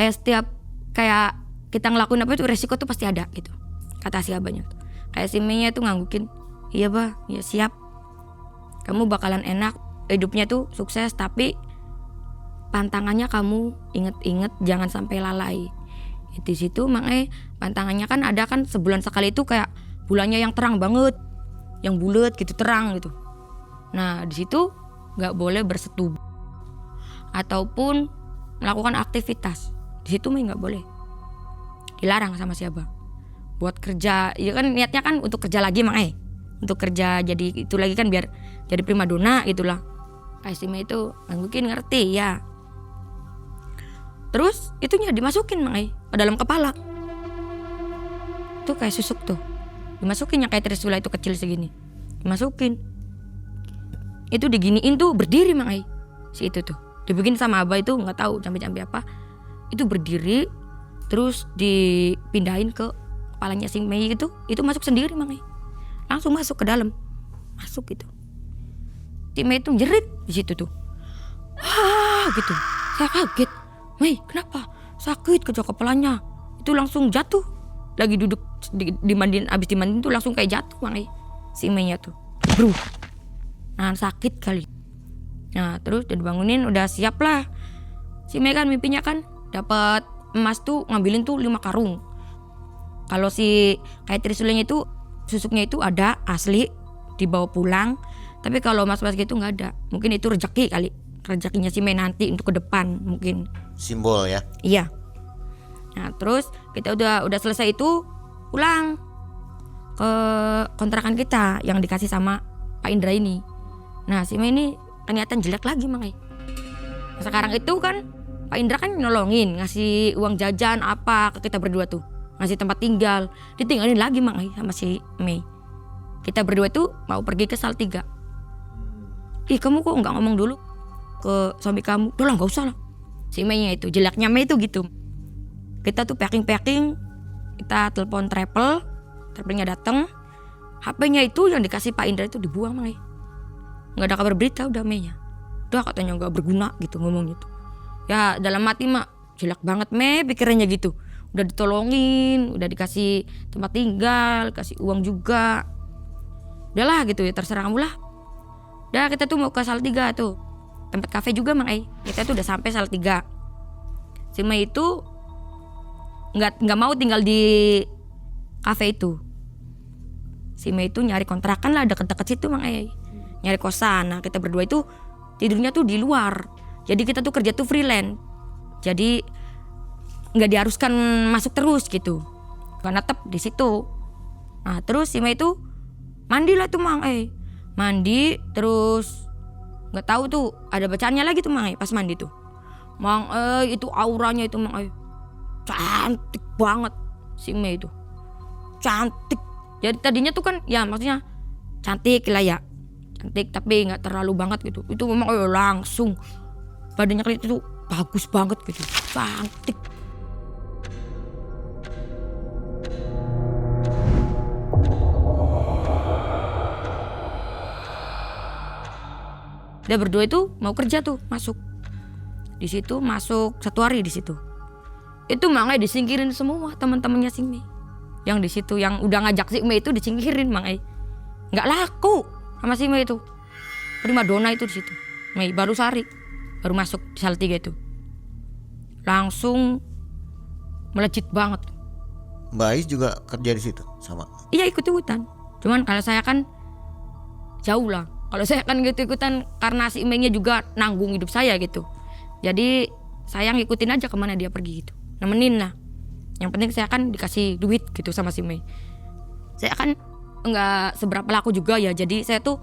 [SPEAKER 1] Setiap kayak kita ngelakuin apa itu resiko tuh pasti ada gitu. Kata si Abahnya. Kayak si Mei-nya tuh nganggukin, iya Bah, ya siap. Kamu bakalan enak, hidupnya tuh sukses, tapi pantangannya kamu inget-inget jangan sampai lalai. Di situ Mang pantangannya kan ada kan sebulan sekali itu kayak bulannya yang terang banget, yang bulat gitu, terang gitu. Nah di situ nggak boleh bersetubuh ataupun melakukan aktivitas. Di situ nggak boleh, dilarang sama siapa. Buat kerja, ya kan niatnya kan untuk kerja lagi Mang untuk kerja jadi itu lagi kan biar jadi primadona gitulah. Kayak itu mungkin ngerti ya. Terus itunya dimasukin Mang ke dalam kepala. Itu kayak susuk tuh. Dimasukin yang kayak trisula itu kecil segini. Dimasukin. Itu diginiin tuh berdiri Mang si itu tuh. Dibikin sama Abah itu nggak tahu cambi-cambi apa. Itu berdiri terus dipindahin ke kepalanya si Mei itu masuk sendiri Mang langsung masuk ke dalam. Masuk gitu. Si Mei itu jerit di situ tuh. Wah gitu. Saya kaget. Mei kenapa? Sakit kejauh kepalanya. Itu langsung jatuh. Lagi duduk dimandiin, abis dimandiin tuh langsung kayak jatuh Mang si Mei-nya tuh. Bro. Nah sakit kali. Nah terus dibangunin udah siap lah. Si Mei kan mimpinya kan dapat emas tuh ngambilin tuh 5 karung. Kalau si kayak trisulanya itu susuknya itu ada asli dibawa pulang. Tapi kalau emas-emas gitu nggak ada. Mungkin itu rezeki kali. Rezekinya si Mei nanti untuk ke depan mungkin.
[SPEAKER 2] Simbol ya.
[SPEAKER 1] Iya. Nah terus kita udah selesai itu pulang ke kontrakan kita yang dikasih sama Pak Indra ini. Nah si Mei ini kelihatan jelek lagi Mang Nah, sekarang itu kan Pak Indra kan nolongin, ngasih uang jajan apa ke kita berdua tuh, ngasih tempat tinggal, ditinggalin lagi Mang sama si Mei. Kita berdua tuh mau pergi ke Salatiga. Ih kamu kok nggak ngomong dulu ke suami kamu? Udah lah nggak usah lah. Si Mei-nya itu jeleknya Mei itu gitu. Kita tuh packing, kita telepon travelnya datang, HP-nya itu yang dikasih Pak Indra itu dibuang Mang nggak ada kabar berita udah Mei-nya. Udah katanya nggak berguna gitu ngomong gitu. Ya dalam hati mak jelek banget Mei pikirannya gitu. Udah ditolongin, udah dikasih tempat tinggal, kasih uang juga. Udahlah gitu ya terserah kamu lah. Udah kita tuh mau ke Salatiga tuh. Tempat kafe juga Mang Kita tuh udah sampai Salatiga. Si Mei itu nggak mau tinggal di kafe itu. Si Mei itu nyari kontrakan lah deket-deket situ Mang nyari kosan. Nah kita berdua itu tidurnya tuh di luar. Jadi kita tuh kerja tuh freelance. Jadi nggak diharuskan masuk terus gitu. Karena tetap di situ. Nah terus si Mei itu Mandi lah tuh Mang mandi terus nggak tahu tuh ada bacaannya lagi tuh Mang pas mandi tuh. Mang itu auranya itu Mang cantik banget si Mei itu, cantik. Jadi tadinya tuh kan ya maksudnya cantik lah ya, cantik tapi nggak terlalu banget gitu. Itu memang langsung badannya kali itu tuh bagus banget gitu, cantik. Dia berdua itu mau kerja tuh masuk di situ, masuk 1 hari di situ. Itu Mang disingkirin semua teman-temannya si Mei. Yang di situ yang udah ngajak si Mei itu disingkirin Mang nggak laku sama si Mei itu. Primadona itu di situ. Mei baru sehari baru masuk di Salatiga itu. Langsung melejit banget.
[SPEAKER 2] Mbak Ais juga kerja di situ sama?
[SPEAKER 1] Iya ikut-ikutan. Cuman kalau saya kan jauh lah. Kalau saya kan ikut-ikutan karena si Mei-nya juga nanggung hidup saya gitu. Jadi saya ngikutin aja kemana dia pergi gitu. Nemenin lah. Yang penting saya kan dikasih duit gitu sama si Mei. Saya kan nggak seberapa laku juga ya. Jadi saya tuh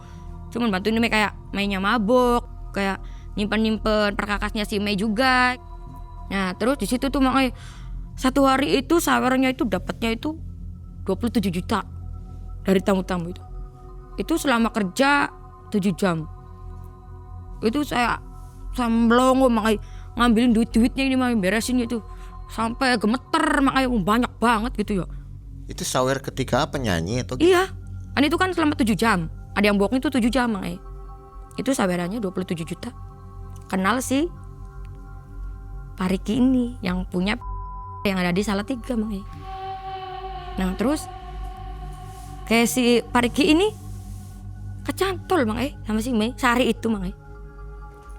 [SPEAKER 1] cuman bantuin Mei kayak Mei-nya mabok, kayak nyimpen perkakasnya si Mei juga. Nah terus di situ tuh Mang 1 hari itu sawernya itu dapatnya itu 27 juta dari tamu-tamu itu. Itu selama kerja 7 jam. Itu saya melongo Mang ngambilin duit-duitnya ini Mang beresin itu. Sampai gemeter Mang banyak banget gitu ya.
[SPEAKER 2] Itu sawer ketika penyanyi atau
[SPEAKER 1] Iya. Kan itu kan selama 7 jam. Ada yang bohong itu 7 jam Mang Itu sawerannya 27 juta. Kenal si Pariki ini yang punya yang ada di Salatiga Mang Nah terus kayak si Pariki ini kecantol Mang sama si Mei sehari itu Mang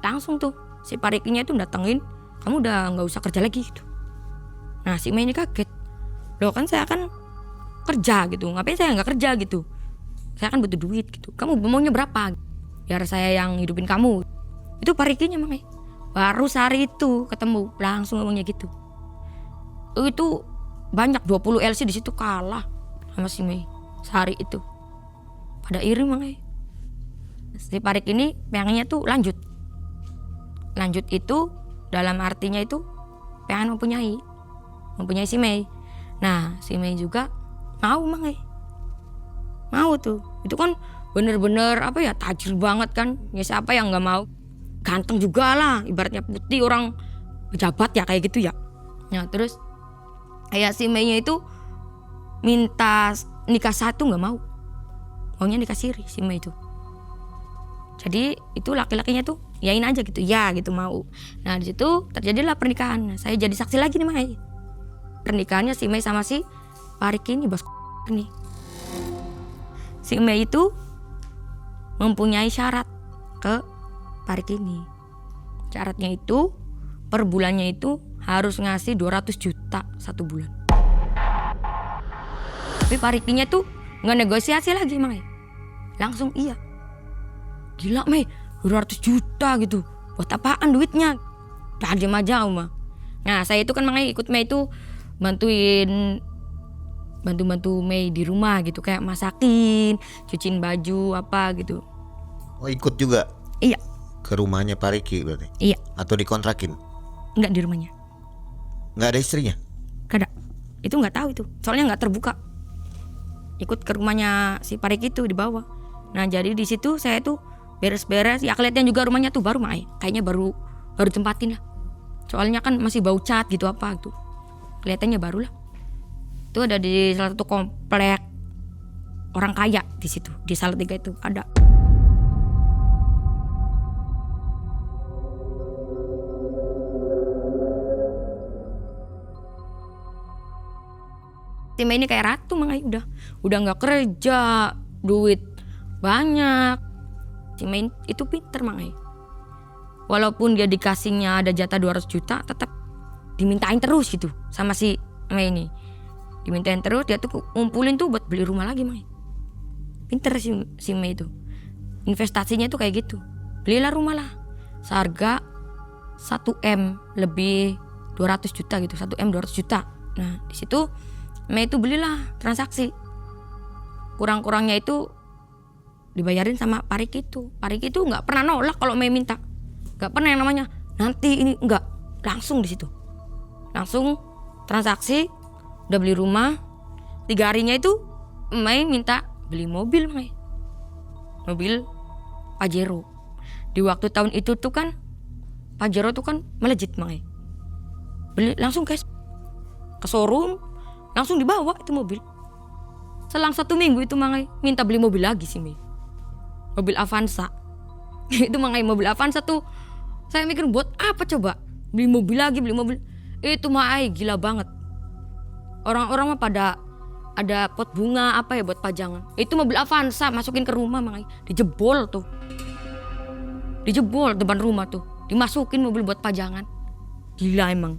[SPEAKER 1] Langsung tuh si Parikinya itu datengin, kamu udah nggak usah kerja lagi gitu. Nah si Mei ini kaget, loh kan saya kan kerja gitu, ngapain saya nggak kerja gitu, saya kan butuh duit gitu, kamu maunya berapa biar saya yang hidupin kamu. Itu Parikinya Mang baru sehari itu ketemu langsung ngomongnya gitu. Itu banyak 20 LC di situ kalah sama si Mei sehari itu. Pada iri Mang Si Parik ini pengennya tuh lanjut itu dalam artinya itu pengen mempunyai si Mei. Nah si Mei juga mau Mang mau tuh. Itu kan bener-bener apa ya, tajir banget kan ya, siapa yang nggak mau, ganteng juga lah, ibaratnya putih orang pejabat ya kayak gitu ya. Nah terus kayak si Mei-nya itu minta nikah 1 nggak mau, maunya nikah siri si Mei itu. Jadi itu laki-lakinya tuh yain aja gitu, ya gitu mau. Nah di situ terjadilah pernikahan. Nah, saya jadi saksi lagi nih Mang pernikahannya si Mei sama si Parik ini bos nih. Si Mei itu mempunyai syarat ke Parik ini. Syaratnya itu per bulannya itu harus ngasih 200 juta 1 bulan. Tapi Parikinya tuh nggak negosiasi lagi Mang langsung iya. Gila Mei 200 juta gitu, buat apaan duitnya? Dah diam aja Uma. Nah saya itu kan Mang ikut Mei itu bantu Mei di rumah gitu, kayak masakin, cuciin baju apa gitu.
[SPEAKER 2] Oh ikut juga?
[SPEAKER 1] Iya.
[SPEAKER 2] Ke rumahnya Pariki berarti?
[SPEAKER 1] Iya.
[SPEAKER 2] Atau dikontrakin?
[SPEAKER 1] Enggak, di rumahnya.
[SPEAKER 2] Nggak ada istrinya?
[SPEAKER 1] Gak ada. Itu nggak tahu itu, soalnya nggak terbuka. Ikut ke rumahnya si Parik itu di bawah. Nah jadi di situ saya tuh beres-beres, ya kelihatan juga rumahnya tuh baru Mang kayaknya baru tempatin lah. Soalnya kan masih bau cat gitu apa tuh, kelihatannya baru lah. Itu ada di salah satu komplek orang kaya di situ, di Salatiga itu ada. Tim ini kayak ratu Mang udah nggak kerja, duit banyak. Si Mei itu pinter Mang walaupun dia dikasihnya ada jatah 200 juta tetap dimintain terus gitu sama si Mei ini. Dimintain terus, dia tuh ngumpulin tuh buat beli rumah lagi Mang. Pinter si Mei itu, investasinya tuh kayak gitu. Belilah rumah lah seharga 1M lebih 200 juta gitu, 1M 200 juta. Nah di situ Mei itu belilah transaksi, kurang-kurangnya itu dibayarin sama Pak Riki itu. Pak Riki itu nggak pernah nolak kalau Mei minta, nggak pernah yang namanya nanti ini, enggak, langsung di situ, langsung transaksi, udah beli rumah. 3 harinya itu Mei minta beli mobil, mobil Pajero. Di waktu tahun itu tuh kan Pajero tuh kan melejit, beli langsung cash ke showroom, langsung dibawa itu mobil. Selang 1 minggu itu minta beli mobil lagi sih, mobil Avanza. Itu mobil Avanza tuh saya mikir buat apa coba beli mobil lagi, beli mobil itu gila banget. Orang-orang mah pada ada pot bunga apa ya buat pajangan. Itu mobil Avanza masukin ke rumah, dijebol tuh, dijebol depan rumah tuh, dimasukin mobil buat pajangan. Gila emang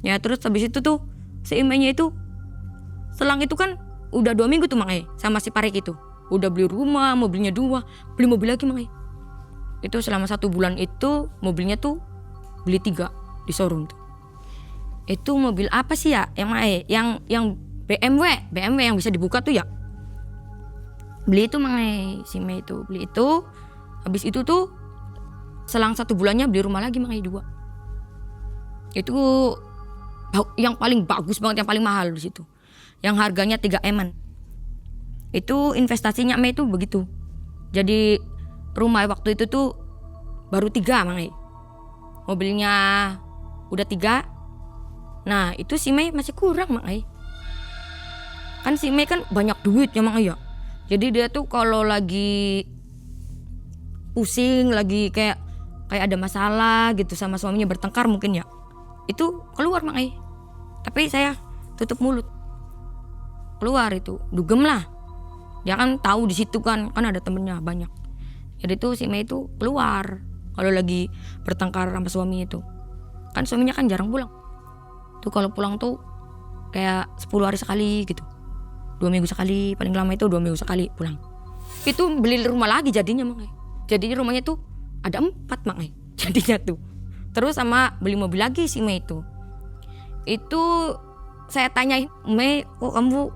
[SPEAKER 1] ya. Terus habis itu tuh si Imenya itu selang itu kan udah 2 minggu tuh sama si Parik itu udah beli rumah, mobilnya 2, beli mobil lagi itu selama 1 bulan itu mobilnya tuh beli 3 di showroom tuh. Itu mobil apa sih ya yang BMW yang bisa dibuka tuh ya. Beli itu si Mei itu beli itu. Habis itu tuh selang 1 bulannya beli rumah lagi 2. Itu yang paling bagus banget, yang paling mahal di situ, yang harganya 3 M-an. Itu investasinya Mei itu begitu. Jadi rumah waktu itu tuh baru 3 mobilnya udah 3. Nah itu si Mei masih kurang kan si Mei kan banyak duitnya ya. Jadi dia tuh kalau lagi pusing, lagi kayak ada masalah gitu sama suaminya, bertengkar mungkin ya, itu keluar tapi saya tutup mulut. Keluar itu dugem lah, dia kan tahu di situ kan ada temennya banyak. Jadi tuh si Mei itu keluar kalau lagi bertengkar sama suami itu. Kan suaminya kan jarang pulang tuh, kalau pulang tuh kayak 10 hari sekali gitu, 2 minggu sekali, paling lama itu 2 minggu sekali pulang. Itu beli rumah lagi jadinya jadinya rumahnya tuh ada 4 jadinya tuh. Terus sama beli mobil lagi si Mei itu saya tanyain, Mei kok kamu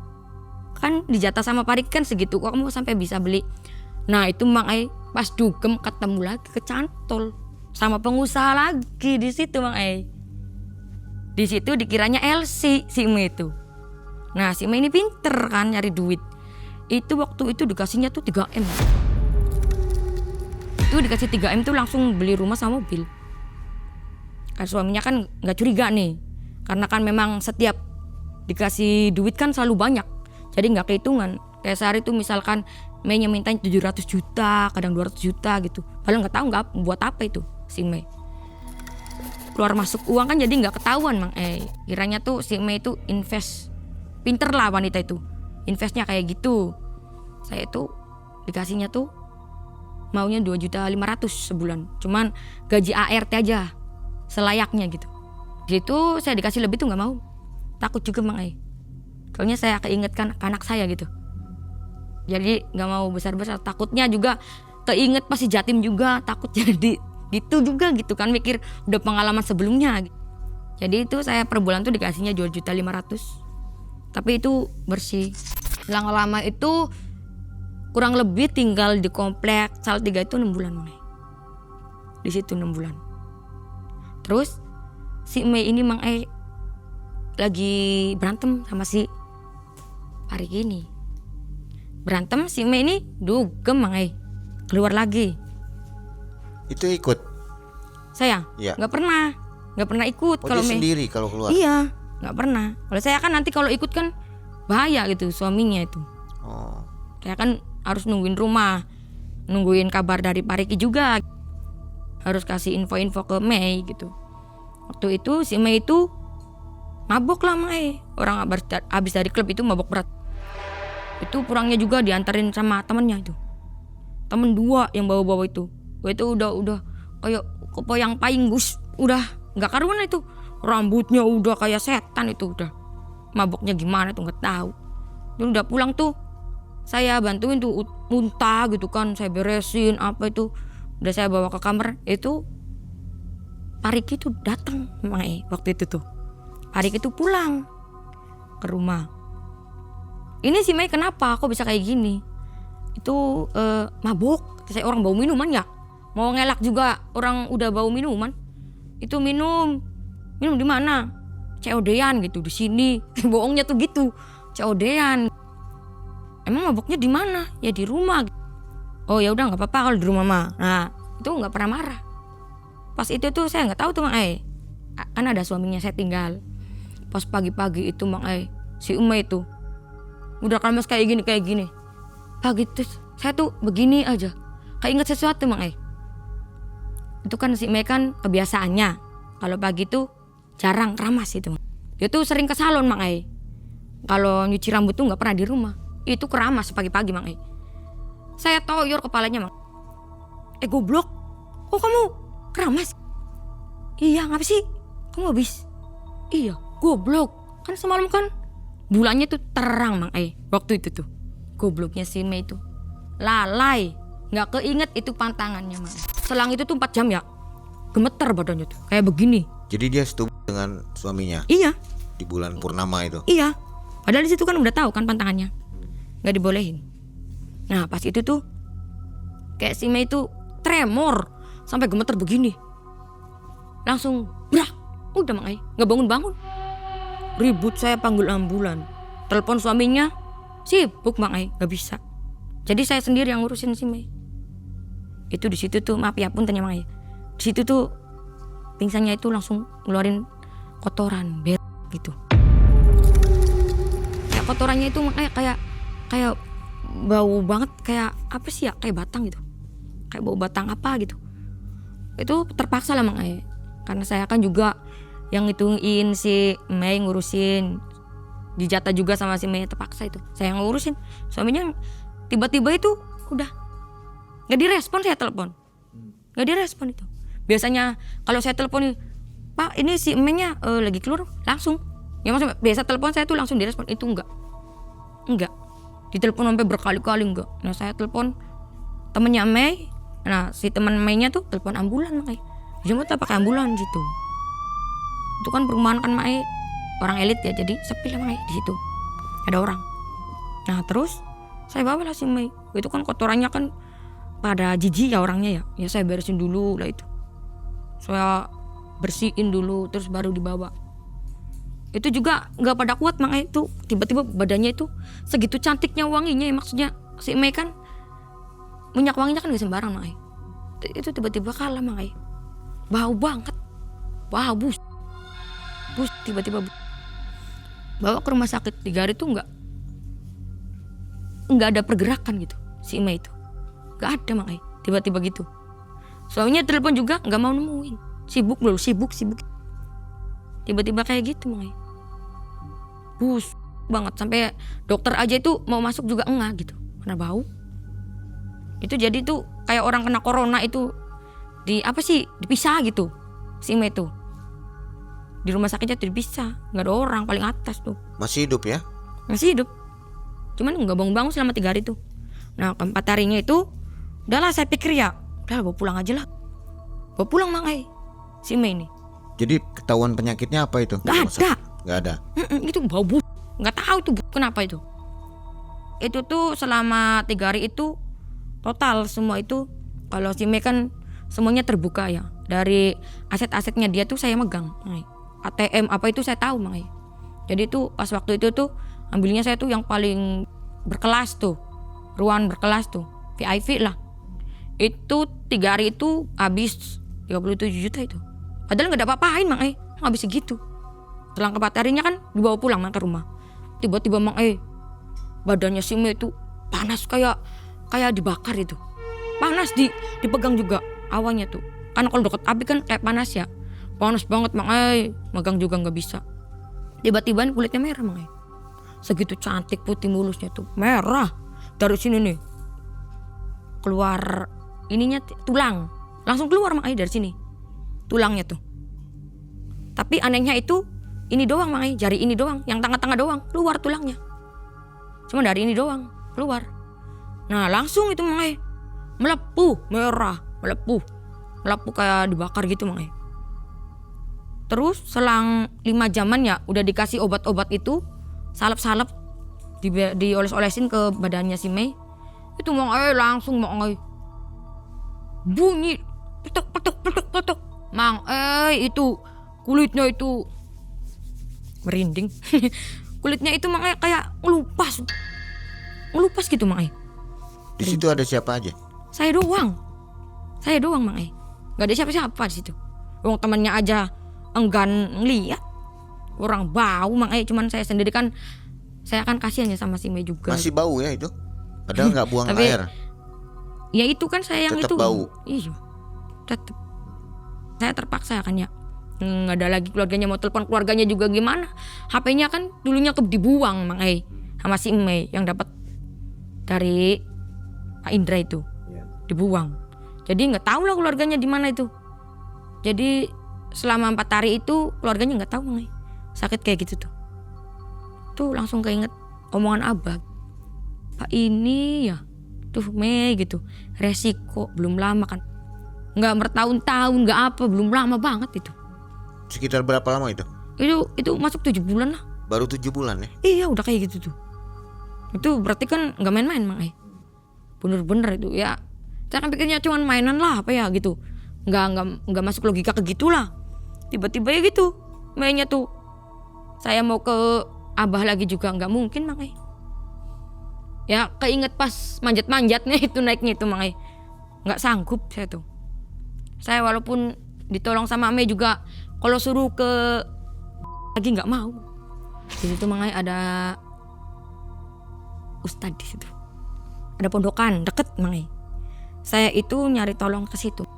[SPEAKER 1] kan dijatah sama Parik kan segitu, kok kamu sampai bisa beli? Nah itu pas dugem ketemu lagi kecantol sama pengusaha lagi di situ di situ dikiranya LC si Mei itu. Nah si Mei ini pinter kan nyari duit. Itu waktu itu dikasihnya tuh 3M. Itu dikasih 3M tuh langsung beli rumah sama mobil. Kan suaminya kan nggak curiga nih, karena kan memang setiap dikasih duit kan selalu banyak, jadi nggak kehitungan. Kayak sehari tuh misalkan Mei-nya minta 700 juta, kadang 200 juta gitu. Padahal nggak tahu nggak buat apa itu si Mei. Keluar masuk uang kan jadi nggak ketahuan kiranya tuh si Mei itu invest. Pinter lah wanita itu, investnya kayak gitu. Saya tuh dikasihnya tuh maunya 2.500.000 sebulan, cuman gaji ART aja selayaknya gitu. Gitu saya dikasih lebih tuh nggak mau, takut juga soalnya saya keingetkan anak saya gitu, jadi nggak mau besar-besar. Takutnya juga keinget pasti Jatim juga, takut jadi gitu juga gitu kan, mikir udah pengalaman sebelumnya. Jadi itu saya per bulan tuh dikasihnya 2.500.000, tapi itu bersih. Lama-lama itu kurang lebih tinggal di komplek Salatiga itu 6 bulan di situ 6 bulan. Terus si Mei ini lagi berantem sama si Parik ini. Berantem si Mei ini dugem keluar lagi.
[SPEAKER 2] Itu ikut?
[SPEAKER 1] Saya
[SPEAKER 2] ya.
[SPEAKER 1] nggak pernah ikut. Kalau
[SPEAKER 2] Mei sendiri kalau keluar?
[SPEAKER 1] Iya, nggak pernah. Kalau saya kan nanti kalau ikut kan bahaya gitu suaminya itu. Saya kan harus nungguin rumah, nungguin kabar dari Pariki juga, harus kasih info-info ke Mei gitu. Waktu itu si Mei itu mabok lah orang habis dari klub itu mabok berat. Itu pulangnya juga diantarin sama temennya itu, temen 2 yang bawa-bawa itu. Itu udah kayak kepoyang paing gus, udah nggak karuan itu, rambutnya udah kayak setan itu, udah maboknya gimana tuh nggak tahu. Dan udah pulang tuh saya bantuin tuh muntah gitu kan, saya beresin apa itu, udah saya bawa ke kamar. Itu Parik itu datang waktu itu tuh Parik itu pulang ke rumah. Ini si Mei kenapa kok bisa kayak gini? itu mabuk. Saya orang bau minuman ya, mau ngelak juga orang udah bau minuman. Itu minum di mana? COD-an gitu di sini. Bohongnya tuh gitu, COD-an. Emang mabuknya di mana? Ya di rumah. Oh ya udah nggak apa-apa kalau di rumah mah. Nah itu nggak pernah marah. Pas itu tuh saya nggak tahu tuh Mang Ai. Kan ada suaminya saya tinggal. Pas pagi-pagi itu Mang Ai, si Ume itu udah keramas kayak gini. Pagi tuh saya tuh begini aja, kayak inget sesuatu Mang Ai. Itu kan si Ume kan kebiasaannya kalau pagi tuh jarang keramas itu. Dia tuh sering ke salon Mang Ai. Kalau nyuci rambut tuh nggak pernah di rumah. Itu keramas pagi-pagi Mang Ai. Saya toyor kepalanya Mang. Goblok, kok kamu keramas? Iya ngapa sih? Kamu habis? Iya goblok, kan semalam kan bulannya tuh terang Mang Ai. Waktu itu tuh gobloknya si Mei itu lalai, gak keinget itu pantangannya Mang Ai. Selang itu tuh 4 jam ya, gemeter badannya tuh kayak begini.
[SPEAKER 2] Jadi dia setuju dengan suaminya
[SPEAKER 1] Iya,
[SPEAKER 2] di bulan purnama itu.
[SPEAKER 1] iya. Padahal di situ kan udah tahu kan pantangannya, nggak dibolehin. Nah pas itu tuh kayak si Mei itu tremor sampai gemeter begini. Langsung brak, udah Mang Ai, nggak bangun-bangun. Ribut saya panggil ambulan, telepon suaminya sibuk Mang Ai, nggak bisa. Jadi saya sendiri yang ngurusin si Mei. Itu di situ tuh maaf ya pun tanya Mang Ai. Di situ tuh pingsannya itu langsung ngeluarin kotoran gitu. Kayak kotorannya itu Mang Ai kayak bau banget, kayak apa sih ya, kayak batang gitu. Kayak bau batang apa gitu. Itu terpaksa lah Mang Ai. Karena saya kan juga yang ngitungin si Mei, ngurusin, dijatah juga sama si Mei, terpaksa itu saya yang ngurusin. Suaminya tiba-tiba itu udah nggak direspon, saya telepon nggak direspon itu. Biasanya kalau saya telepon, Pak ini si Mei-nya lagi keluar, langsung ya maksudnya biasa telepon saya tuh langsung direspon. Itu enggak ditelepon sampai berkali-kali enggak. Nah saya telepon temennya Mei, nah si teman Mei-nya tuh telepon ambulan Mei, jemput pakai ambulan gitu. Itu kan perumahan kan Mae orang elit ya, jadi sepi lah Mae di situ. Ada orang. Nah terus saya bawa lah si Mae. Itu kan kotorannya kan pada jijik ya orangnya ya. Ya saya beresin dulu lah itu. Saya bersihin dulu terus baru dibawa. Itu juga nggak pada kuat Mae itu. Tiba-tiba badannya itu segitu cantiknya wanginya ya, maksudnya si Mae kan minyak wanginya kan gak sembarang Mae. Itu tiba-tiba kalah Mae. Bau banget. Bau bus tiba-tiba bawa ke rumah sakit 3 hari tuh nggak ada pergerakan gitu si Ima itu, nggak ada Mang Ai. Tiba-tiba gitu suaminya telepon juga nggak mau nemuin, sibuk tiba-tiba kayak gitu Mang Ai. Bus banget sampai dokter aja itu mau masuk juga enggak gitu karena bau itu. Jadi tuh kayak orang kena corona itu dipisah gitu si Ima itu. Di rumah sakitnya tuh dipisah, nggak ada orang, paling atas tuh.
[SPEAKER 2] Masih hidup ya?
[SPEAKER 1] Masih hidup, cuman nggak bangun-bangun selama 3 hari tuh. Nah keempat harinya itu udahlah saya pikir ya udah bawa pulang aja lah. Bawa pulang Mang Ai si Mei ini.
[SPEAKER 2] Jadi ketahuan penyakitnya apa itu? Nggak ada.
[SPEAKER 1] Itu bau bus, nggak tahu tuh kenapa itu. Itu tuh selama 3 hari itu total semua itu, kalau si Mei kan semuanya terbuka ya. Dari aset-asetnya dia tuh saya megang Mang Ai. ATM apa itu saya tahu Mang Ai. Jadi tuh pas waktu itu tuh ambilnya saya tuh yang paling berkelas tuh, ruangan berkelas tuh, VIP lah. Itu 3 hari itu habis 37 juta itu. Padahal nggak ada apa-apain Mang Ai, habis segitu. Selang 4 harinya kan dibawa pulang ke rumah. Tiba-tiba Mang Ai badannya si Mei itu panas kayak dibakar itu. Panas dipegang juga awalnya tuh. Karena kalau deket api kan kayak panas ya. Panas banget Mang Ai, megang juga nggak bisa. Tiba-tiba kulitnya merah Mang Ai. Segitu cantik putih mulusnya tuh merah. Dari sini nih keluar ininya tulang, langsung keluar Mang Ai dari sini tulangnya tuh. Tapi anehnya itu ini doang Mang Ai, jari ini doang, yang tengah-tengah doang keluar tulangnya. Cuma dari ini doang keluar. Nah langsung itu Mang Ai melepuh merah, melepuh kayak dibakar gitu Mang Ai. Terus selang 5 jaman ya udah dikasih obat-obat itu, salep-salep dioles-olesin ke badannya si Mei. Itu Mang Ai langsung Mang Ai bunyi petok petok petok petok. Mang Ai itu kulitnya itu merinding. Kulitnya itu Mang Ai kayak ngelupas gitu Mang Ai.
[SPEAKER 2] Di situ ada siapa aja?
[SPEAKER 1] Saya doang Mang Ai. Gak ada siapa-siapa di situ. Wong temannya aja enggan ngeliat. Orang bau Mang Ai, cuman saya sendiri kan, saya kan kasihan ya sama si Mei juga.
[SPEAKER 2] Masih bau ya itu? Padahal nggak buang
[SPEAKER 1] Tapi,
[SPEAKER 2] air.
[SPEAKER 1] Ya itu kan saya yang
[SPEAKER 2] Tetap
[SPEAKER 1] itu.
[SPEAKER 2] bau.
[SPEAKER 1] Iya. Tetap. Saya terpaksa kan ya. Nggak ada lagi keluarganya, mau telepon keluarganya juga gimana? HP-nya kan dulunya dibuang Mang Ai sama si Mei yang dapat dari Pak Indra itu. Dibuang. Jadi nggak tahu lah keluarganya di mana itu. Jadi selama 4 hari itu keluarganya nggak tahu Mang Ai. Sakit kayak gitu tuh. Tuh langsung keinget omongan Abah. Pak ini ya, tuh Mei gitu. Resiko belum lama kan. Nggak bertahun-tahun, nggak apa, belum lama banget itu.
[SPEAKER 2] Sekitar berapa lama itu?
[SPEAKER 1] Itu masuk 7 bulan lah.
[SPEAKER 2] Baru 7 bulan ya?
[SPEAKER 1] Iya udah kayak gitu tuh. Itu berarti kan nggak main-main Mang Ai. Bener-bener itu ya. Saya kan pikirnya cuman mainan lah apa ya gitu. Nggak masuk logika ke gitulah. Tiba-tiba ya gitu. Mainnya tuh. Saya mau ke Abah lagi juga nggak mungkin Mang Ai. Ya keinget pas manjat-manjatnya itu naiknya itu Mang Ai. Nggak sanggup saya tuh. Saya walaupun ditolong sama Ame juga kalau suruh ke lagi nggak mau. Di situ Mang Ai ada ustadz di situ. Ada pondokan deket Mang Ai. Saya itu nyari tolong ke situ.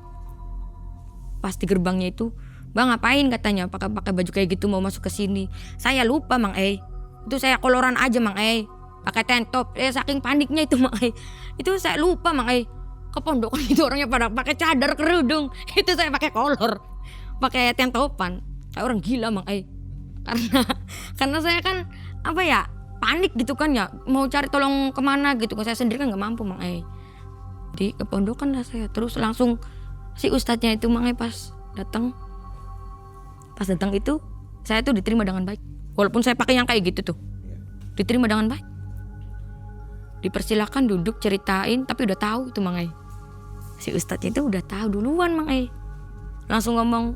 [SPEAKER 1] Pas di gerbangnya itu, "Bang ngapain?" katanya, pakai baju kayak gitu mau masuk ke sini. Saya lupa Mang Ai. Itu saya koloran aja Mang Ai. Pakai tank top. Saking paniknya itu Mang Ai. Itu saya lupa Mang Ai. Ke pondokan itu orangnya pada pakai cadar kerudung. Itu saya pakai kolor. Pakai tank topan. Kayak orang gila Mang Ai. Karena saya kan apa ya? Panik gitu kan ya. Mau cari tolong kemana gitu. Saya sendiri kan enggak mampu Mang Ai. Di kepondokan lah saya. Terus langsung si ustadznya itu Mang Ai pas datang itu saya tuh diterima dengan baik. Walaupun saya pakai yang kayak gitu tuh, diterima dengan baik. Dipersilakan duduk ceritain, tapi udah tahu itu Mang Ai. Si ustadznya itu udah tahu duluan Mang Ai. Langsung ngomong,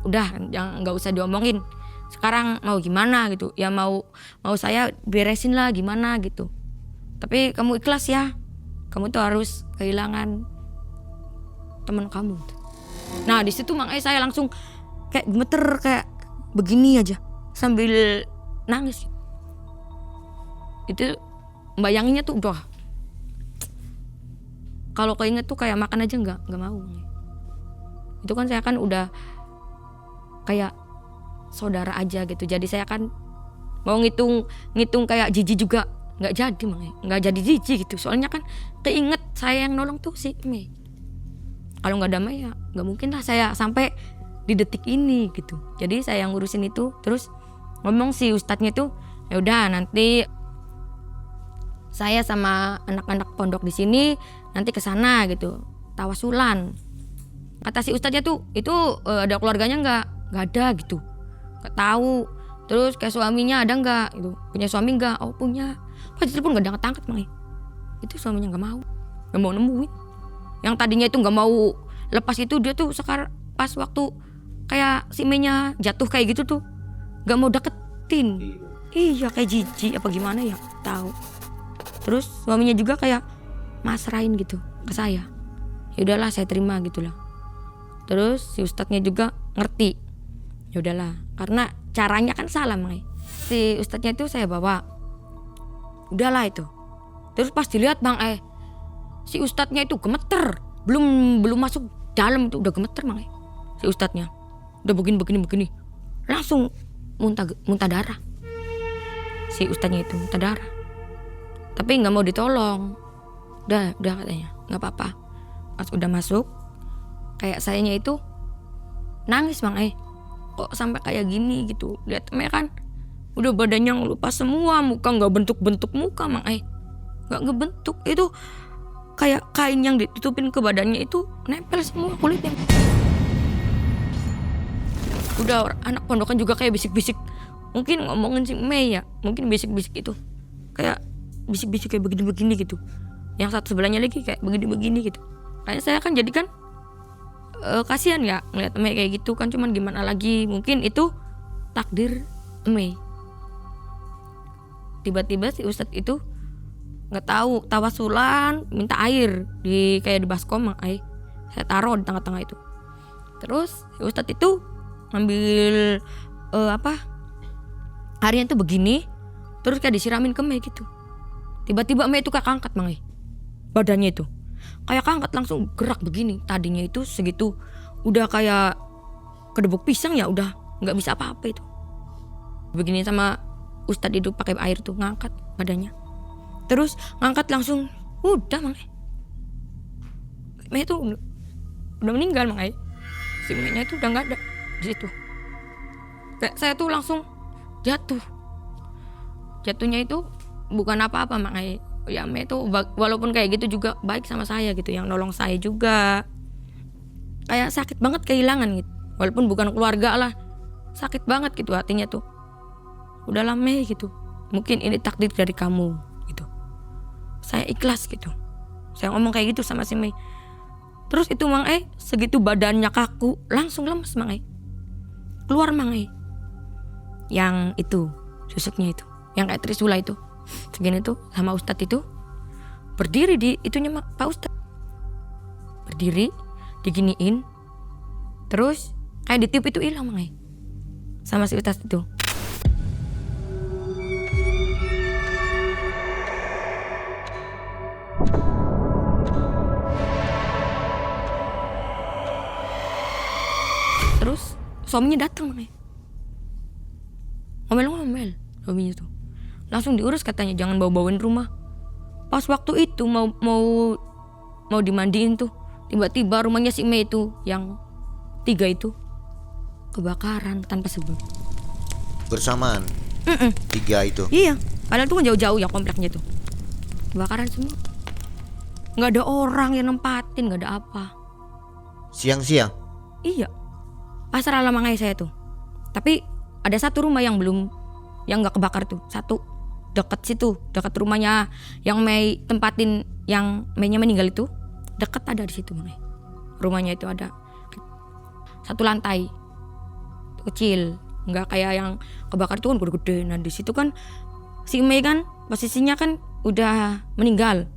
[SPEAKER 1] udah jangan, nggak usah diomongin. Sekarang mau gimana gitu? Ya mau saya beresin lah gimana gitu. Tapi kamu ikhlas ya. Kamu tuh harus kehilangan teman kamu. Nah di situ Mang Ai saya langsung kayak gemeter kayak begini aja sambil nangis. Itu bayanginnya tuh udah kalau keinget tuh kayak makan aja nggak mau. Itu kan saya kan udah kayak saudara aja gitu. Jadi saya kan mau ngitung kayak Jiji juga nggak jadi Mang Ai. Nggak jadi Jiji gitu. Soalnya kan keinget saya yang nolong tuh si Mei. Kalau nggak damai ya nggak mungkin lah saya sampai di detik ini gitu. Jadi saya yang ngurusin itu. Terus ngomong si ustadznya tuh, ya udah nanti saya sama anak-anak pondok di sini nanti ke sana gitu, tawasulan. Kata si ustadznya tuh itu ada keluarganya nggak ada gitu, nggak tahu. Terus kayak suaminya ada nggak gitu, punya suami nggak? Oh punya. Pas telepon nggak angkat Mang Ai. Itu suaminya nggak mau nemuin. Yang tadinya itu nggak mau lepas itu dia tuh sekarang pas waktu kayak si Mei-nya jatuh kayak gitu tuh nggak mau deketin. Iya kayak jijik apa gimana ya tahu. Terus suaminya juga kayak masrahin gitu ke saya. Ya udahlah saya terima gitulah. Terus si ustadznya juga ngerti. Ya udahlah karena caranya kan salah Mang Ai. Si ustadznya itu saya bawa. Udahlah itu. Terus pas dilihat Mang Ai, si ustadznya itu gemeter. Belum masuk dalam itu udah gemeter Mang Ai. Si ustadznya udah begini. Langsung muntah darah. Si ustadznya itu muntah darah. Tapi nggak mau ditolong. Udah katanya nggak apa-apa. Pas udah masuk, kayak sayanya itu nangis Mang Ai. Kok sampai kayak gini gitu? Lihat kan, udah badannya ngelupas semua, muka nggak bentuk muka Mang Ai. Nggak ngebentuk itu kayak kain yang ditutupin ke badannya itu nempel semua kulitnya. Udah anak pondokan juga kayak bisik-bisik. Mungkin ngomongin si Mei ya, mungkin bisik-bisik itu. Kayak bisik-bisik kayak begini-begini gitu. Yang satu sebelahnya lagi kayak begini-begini gitu. Kayak saya kan jadi kan kasihan ya ngeliat Mei kayak gitu kan, cuman gimana lagi, mungkin itu takdir Mei. Tiba-tiba si Ustadz itu nggak tahu tawasulan minta air di kayak di baskom Mang. Saya taruh di tengah-tengah itu. Terus si Ustadz itu ngambil airnya itu begini, terus kayak disiramin ke Mei gitu. Tiba-tiba Mei itu kayak angkat Mang. Badannya itu kayak angkat langsung gerak begini. Tadinya itu segitu udah kayak kedebuk pisang ya, udah nggak bisa apa-apa itu. Begini sama Ustadz itu pakai air tuh ngangkat badannya. Terus ngangkat langsung udah Mang. Mei itu udah meninggal Mang. Si Mei-nya itu udah nggak ada di situ. Kayak saya tuh langsung jatuh. Jatuhnya itu bukan apa-apa Mang. Ya Mei itu walaupun kayak gitu juga baik sama saya gitu, yang nolong saya juga. Kayak sakit banget kehilangan gitu. Walaupun bukan keluarga lah, sakit banget gitu hatinya tuh. Udahlah Mei gitu, mungkin ini takdir dari kamu gitu. Saya ikhlas gitu. Saya ngomong kayak gitu sama si Mei. Terus itu Mang segitu badannya kaku, langsung lemes Mang. Keluar Mang. Yang itu susuknya itu, yang kayak trisula itu. Segini tuh sama Ustadz itu berdiri di itunya Pak Ustadz. Berdiri diginiin. Terus kayak ditiup itu hilang Mang. Sama si Ustadz itu. Terus suaminya datang Mang. Ngomel-ngomel suaminya tuh. Langsung diurus katanya, jangan bawa-bawain rumah. Pas waktu itu mau dimandiin tuh, tiba-tiba rumahnya si Mei itu yang 3 itu kebakaran tanpa sebab.
[SPEAKER 2] Bersamaan. 3 itu.
[SPEAKER 1] Iya, padahal tuh kan jauh-jauh ya kompleknya tuh. Kebakaran semua. Nggak ada orang yang nempatin, nggak ada apa.
[SPEAKER 2] Siang-siang.
[SPEAKER 1] Iya, pasar alamangai saya tuh. Tapi ada satu rumah yang nggak kebakar tuh, satu dekat situ, dekat rumahnya yang Mei tempatin, yang Mei-nya meninggal itu, dekat ada di situ Mang. Rumahnya itu ada 1 lantai, kecil, nggak kayak yang kebakar itu kan gede-gede. Nah di situ kan si Mei kan posisinya kan udah meninggal,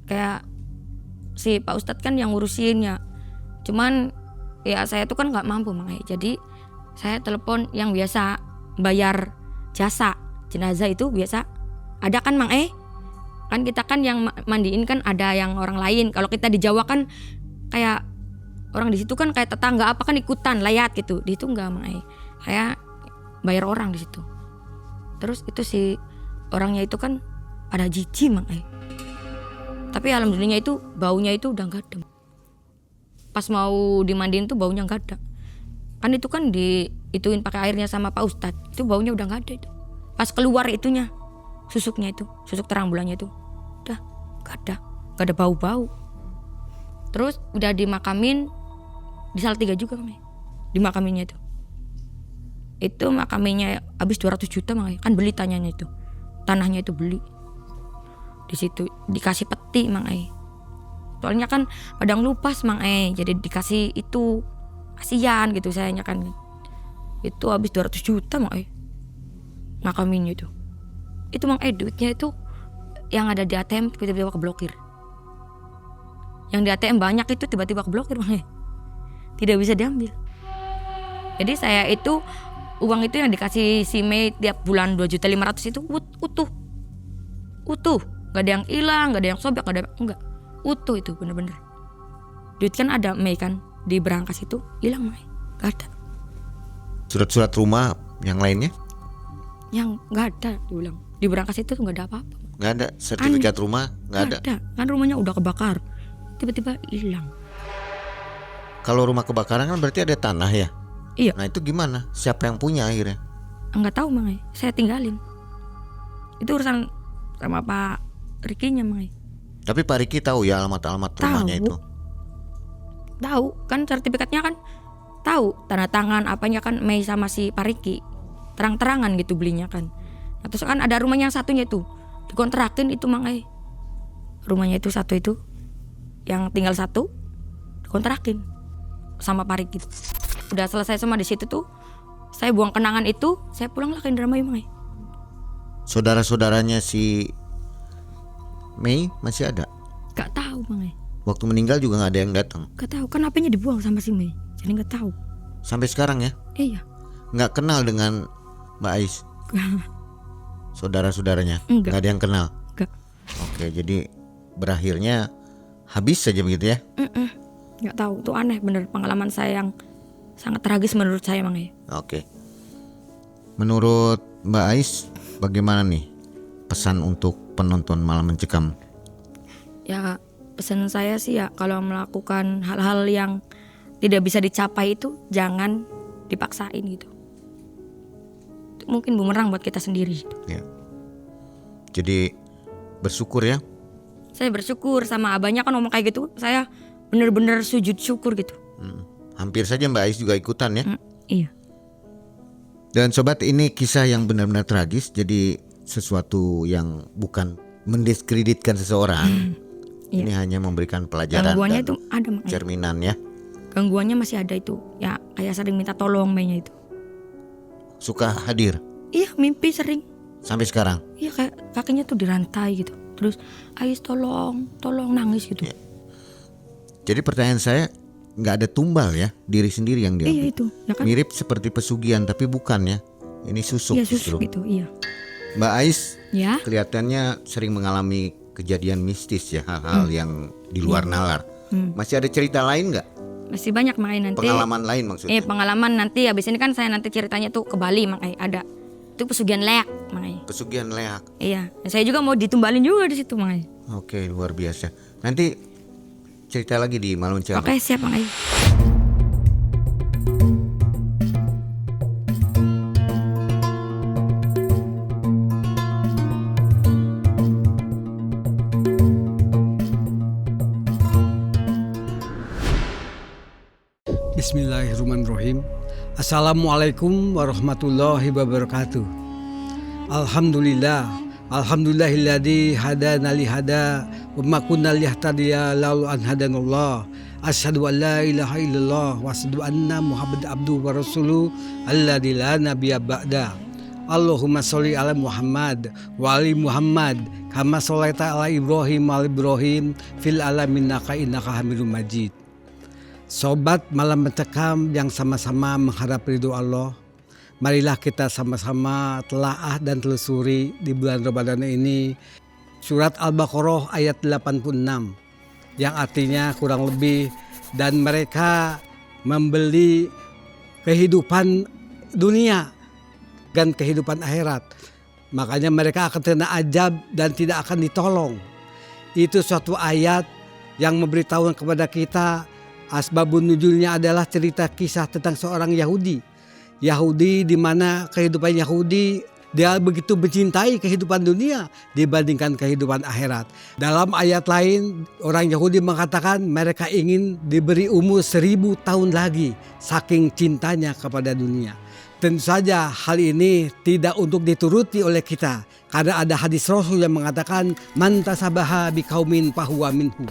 [SPEAKER 1] kayak si Pak Ustadz kan yang ngurusinnya. Cuman ya saya tuh kan nggak mampu Mang. Jadi saya telepon yang biasa bayar jasa jenazah itu, biasa ada kan Mang. Kan kita kan yang mandiin kan ada yang orang lain. Kalau kita di Jawa kan kayak orang di situ kan kayak tetangga apa kan ikutan layat gitu. Di situ enggak Mang. Saya bayar orang di situ. Terus itu si orangnya itu kan pada jijik Mang. Tapi alhamdulillahnya itu baunya itu udah enggak ada. Pas mau dimandiin tuh baunya enggak ada. Kan itu kan diituin pakai airnya sama Pak Ustadz, itu baunya udah nggak ada itu. Pas keluar itunya, susuknya itu, susuk terang bulannya itu, udah nggak ada bau-bau. Terus udah dimakamin di Salatiga juga Mang. Dimakaminnya itu makaminnya habis 200 juta Mang. Kan beli tanyanya itu, tanahnya itu beli. Di situ dikasih peti Mang. Soalnya kan padang lupas Mang. Jadi dikasih itu. Kasihan gitu sayanya kan. Itu habis 200 juta Mang. Makaminnya itu Mang, duitnya itu yang ada di ATM tiba-tiba keblokir. Yang di ATM banyak itu tiba-tiba keblokir Mang. Tidak bisa diambil. Jadi saya itu uang itu yang dikasih si Mei tiap bulan 2.500.000 itu utuh. Gak ada yang hilang, gak ada yang sobek, enggak. Utuh itu bener-bener. Duit kan ada Mei kan di berangkas itu hilang Mang. Gak ada.
[SPEAKER 2] Surat-surat rumah yang lainnya?
[SPEAKER 1] Yang gak ada diulang. Di berangkas itu tuh gak ada apa-apa.
[SPEAKER 2] Nggak ada sertifikat rumah, nggak ada.
[SPEAKER 1] Kan rumahnya udah kebakar, tiba-tiba hilang.
[SPEAKER 2] Kalau rumah kebakaran kan berarti ada tanah ya.
[SPEAKER 1] Iya.
[SPEAKER 2] Nah itu gimana? Siapa yang punya akhirnya?
[SPEAKER 1] Nggak tahu Mang, saya tinggalin. Itu urusan sama Pak Rikinya Mang.
[SPEAKER 2] Tapi Pak Riki tahu ya alamat-alamat rumahnya itu.
[SPEAKER 1] Tahu kan, sertifikatnya kan tahu, tanda tangan apanya kan Mei sama si Pak Riki. Terang-terangan gitu belinya kan. Nah, terus kan ada rumahnya yang satunya itu dikontrakin itu Mang. rumahnya itu satu itu, yang tinggal satu kontrakin sama Parik gitu. Udah selesai semua di situ tuh, saya buang kenangan itu, saya pulang lah ke Indramayu Mang.
[SPEAKER 2] Saudara-saudaranya si Mei masih ada?
[SPEAKER 1] Gak tahu Mang.
[SPEAKER 2] Waktu meninggal juga nggak ada yang datang.
[SPEAKER 1] Gak tahu kan HP-nya dibuang sama si Mei, jadi gak tahu.
[SPEAKER 2] Sampai sekarang ya?
[SPEAKER 1] Iya.
[SPEAKER 2] Nggak kenal dengan Mbak Ais? Saudara-saudaranya?
[SPEAKER 1] Enggak.
[SPEAKER 2] Nggak ada yang kenal?
[SPEAKER 1] Gak.
[SPEAKER 2] Oke, jadi berakhirnya habis saja begitu ya?
[SPEAKER 1] Gak tahu, itu aneh bener pengalaman saya yang sangat tragis menurut saya Mang.
[SPEAKER 2] Oke. Menurut Mbak Ais, bagaimana nih pesan untuk penonton Malam Mencekam?
[SPEAKER 1] Ya pesan saya sih ya, kalau melakukan hal-hal yang tidak bisa dicapai itu jangan dipaksain gitu. Itu mungkin bumerang buat kita sendiri gitu.
[SPEAKER 2] Ya. Jadi bersyukur ya.
[SPEAKER 1] Saya bersyukur sama abahnya kan ngomong kayak gitu, saya bener-bener sujud syukur gitu.
[SPEAKER 2] Hampir saja Mbak Ais juga ikutan ya.
[SPEAKER 1] Iya.
[SPEAKER 2] Dan sobat, ini kisah yang benar-benar tragis. Jadi sesuatu yang bukan mendiskreditkan seseorang.
[SPEAKER 1] Iya.
[SPEAKER 2] Ini hanya memberikan pelajaran
[SPEAKER 1] Gangguannya
[SPEAKER 2] dan
[SPEAKER 1] itu ada Mang.
[SPEAKER 2] cerminan ya.
[SPEAKER 1] Gangguannya masih ada itu. Ya kayak sering minta tolong mainnya itu.
[SPEAKER 2] Suka hadir
[SPEAKER 1] Iya mimpi sering.
[SPEAKER 2] sampai sekarang.
[SPEAKER 1] Iya kayak kakinya tuh dirantai gitu. Terus Ais tolong nangis gitu.
[SPEAKER 2] Iya. Jadi pertanyaan saya, nggak ada tumbal ya, diri sendiri yang diambil.
[SPEAKER 1] Iya itu. Ya kan?
[SPEAKER 2] Mirip seperti pesugihan tapi bukan ya. Ini susuk
[SPEAKER 1] Iya
[SPEAKER 2] justru.
[SPEAKER 1] susuk gitu. Iya.
[SPEAKER 2] Mbak Ais
[SPEAKER 1] Ya.
[SPEAKER 2] kelihatannya sering mengalami kejadian mistis ya, hal-hal yang di luar nalar. Masih ada cerita lain nggak?
[SPEAKER 1] Masih banyak main nanti.
[SPEAKER 2] Pengalaman lain maksudnya?
[SPEAKER 1] Pengalaman nanti habis ini kan saya nanti ceritanya tuh ke Bali makanya ada. Itu pesugihan leak makanya.
[SPEAKER 2] Pesugihan leak.
[SPEAKER 1] Iya, saya juga mau ditumbalin juga di situ makanya.
[SPEAKER 2] Oke, luar biasa. Nanti cerita lagi di Malam Mencekam.
[SPEAKER 1] Oke, siap makanya.
[SPEAKER 4] Bismillahirrahmanirrahim. Assalamualaikum warahmatullahi wabarakatuh. Alhamdulillahilladzi hadana li hada wa ma kunna lihtadiya laula an hadanallah. Asyhadu an la ilaha illallah wa asyhadu anna Muhammadar abduhu wa rasuluhu alladzi la nabiyya ba'da. Allahumma sholli ala Muhammad wa ali Muhammad kama shallaita ala Ibrahim wa ali Ibrahim fil alamin innaka Hamidum Majid. Sobat Malam Mencekam yang sama-sama mengharap ridho Allah, marilah kita sama-sama telaah dan telusuri di bulan Ramadan ini surat Al-Baqarah ayat 86 yang artinya kurang lebih, dan mereka membeli kehidupan dunia dan kehidupan akhirat, makanya mereka akan kena azab dan tidak akan ditolong. Itu suatu ayat yang memberitahu kepada kita. Asbabun nuzulnya adalah cerita kisah tentang seorang Yahudi di mana kehidupan Yahudi, dia begitu mencintai kehidupan dunia dibandingkan kehidupan akhirat. Dalam ayat lain orang Yahudi mengatakan mereka ingin diberi umur 1000 tahun lagi saking cintanya kepada dunia. Tentu saja hal ini tidak untuk dituruti oleh kita, karena ada hadis Rasul yang mengatakan man tasabaha biqaumin fahuwa minhum.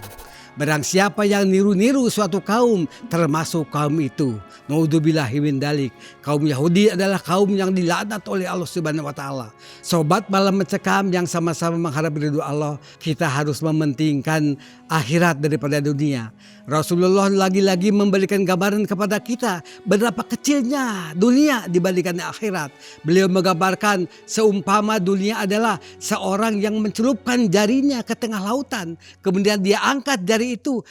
[SPEAKER 4] Barang siapa yang niru-niru suatu kaum, termasuk kaum itu. Naudzubillahi min dalik. Kaum Yahudi adalah kaum yang dilaknat oleh Allah Subhanahu wa taala. Sobat Malam Mencekam yang sama-sama mengharap ridho Allah, kita harus mementingkan akhirat daripada dunia. Rasulullah lagi-lagi memberikan gambaran kepada kita berapa kecilnya dunia dibandingkan akhirat. Beliau menggambarkan seumpama dunia adalah seorang yang mencelupkan jarinya ke tengah lautan, kemudian dia angkat jari itu,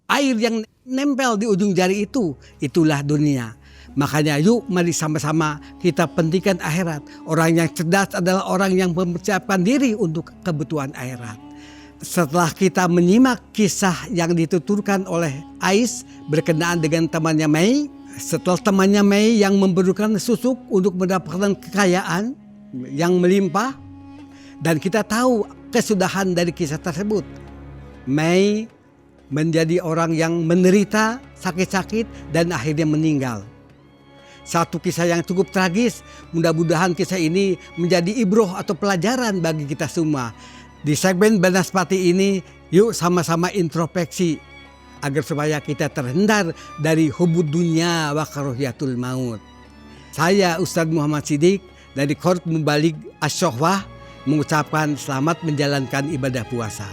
[SPEAKER 4] air yang nempel di ujung jari itu, itulah dunia. Makanya yuk mari sama-sama kita pentingkan akhirat. Orang yang cerdas adalah orang yang mempersiapkan diri untuk kebutuhan akhirat. Setelah kita menyimak kisah yang dituturkan oleh Ais berkenaan dengan temannya Mei, setelah temannya Mei yang memberikan susuk untuk mendapatkan kekayaan yang melimpah, dan kita tahu kesudahan dari kisah tersebut, Mei menjadi orang yang menderita sakit-sakit dan akhirnya meninggal. Satu kisah yang cukup tragis. Mudah-mudahan kisah ini menjadi ibroh atau pelajaran bagi kita semua. Di segmen Banaspati ini, yuk sama-sama introspeksi agar supaya kita terhindar dari hubud dunia wa karahiyatul maut. Saya Ustadz Muhammad Siddiq dari Korp Mubalik Asy-Syahwah mengucapkan selamat menjalankan ibadah puasa.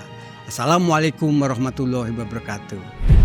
[SPEAKER 4] Assalamualaikum warahmatullahi wabarakatuh.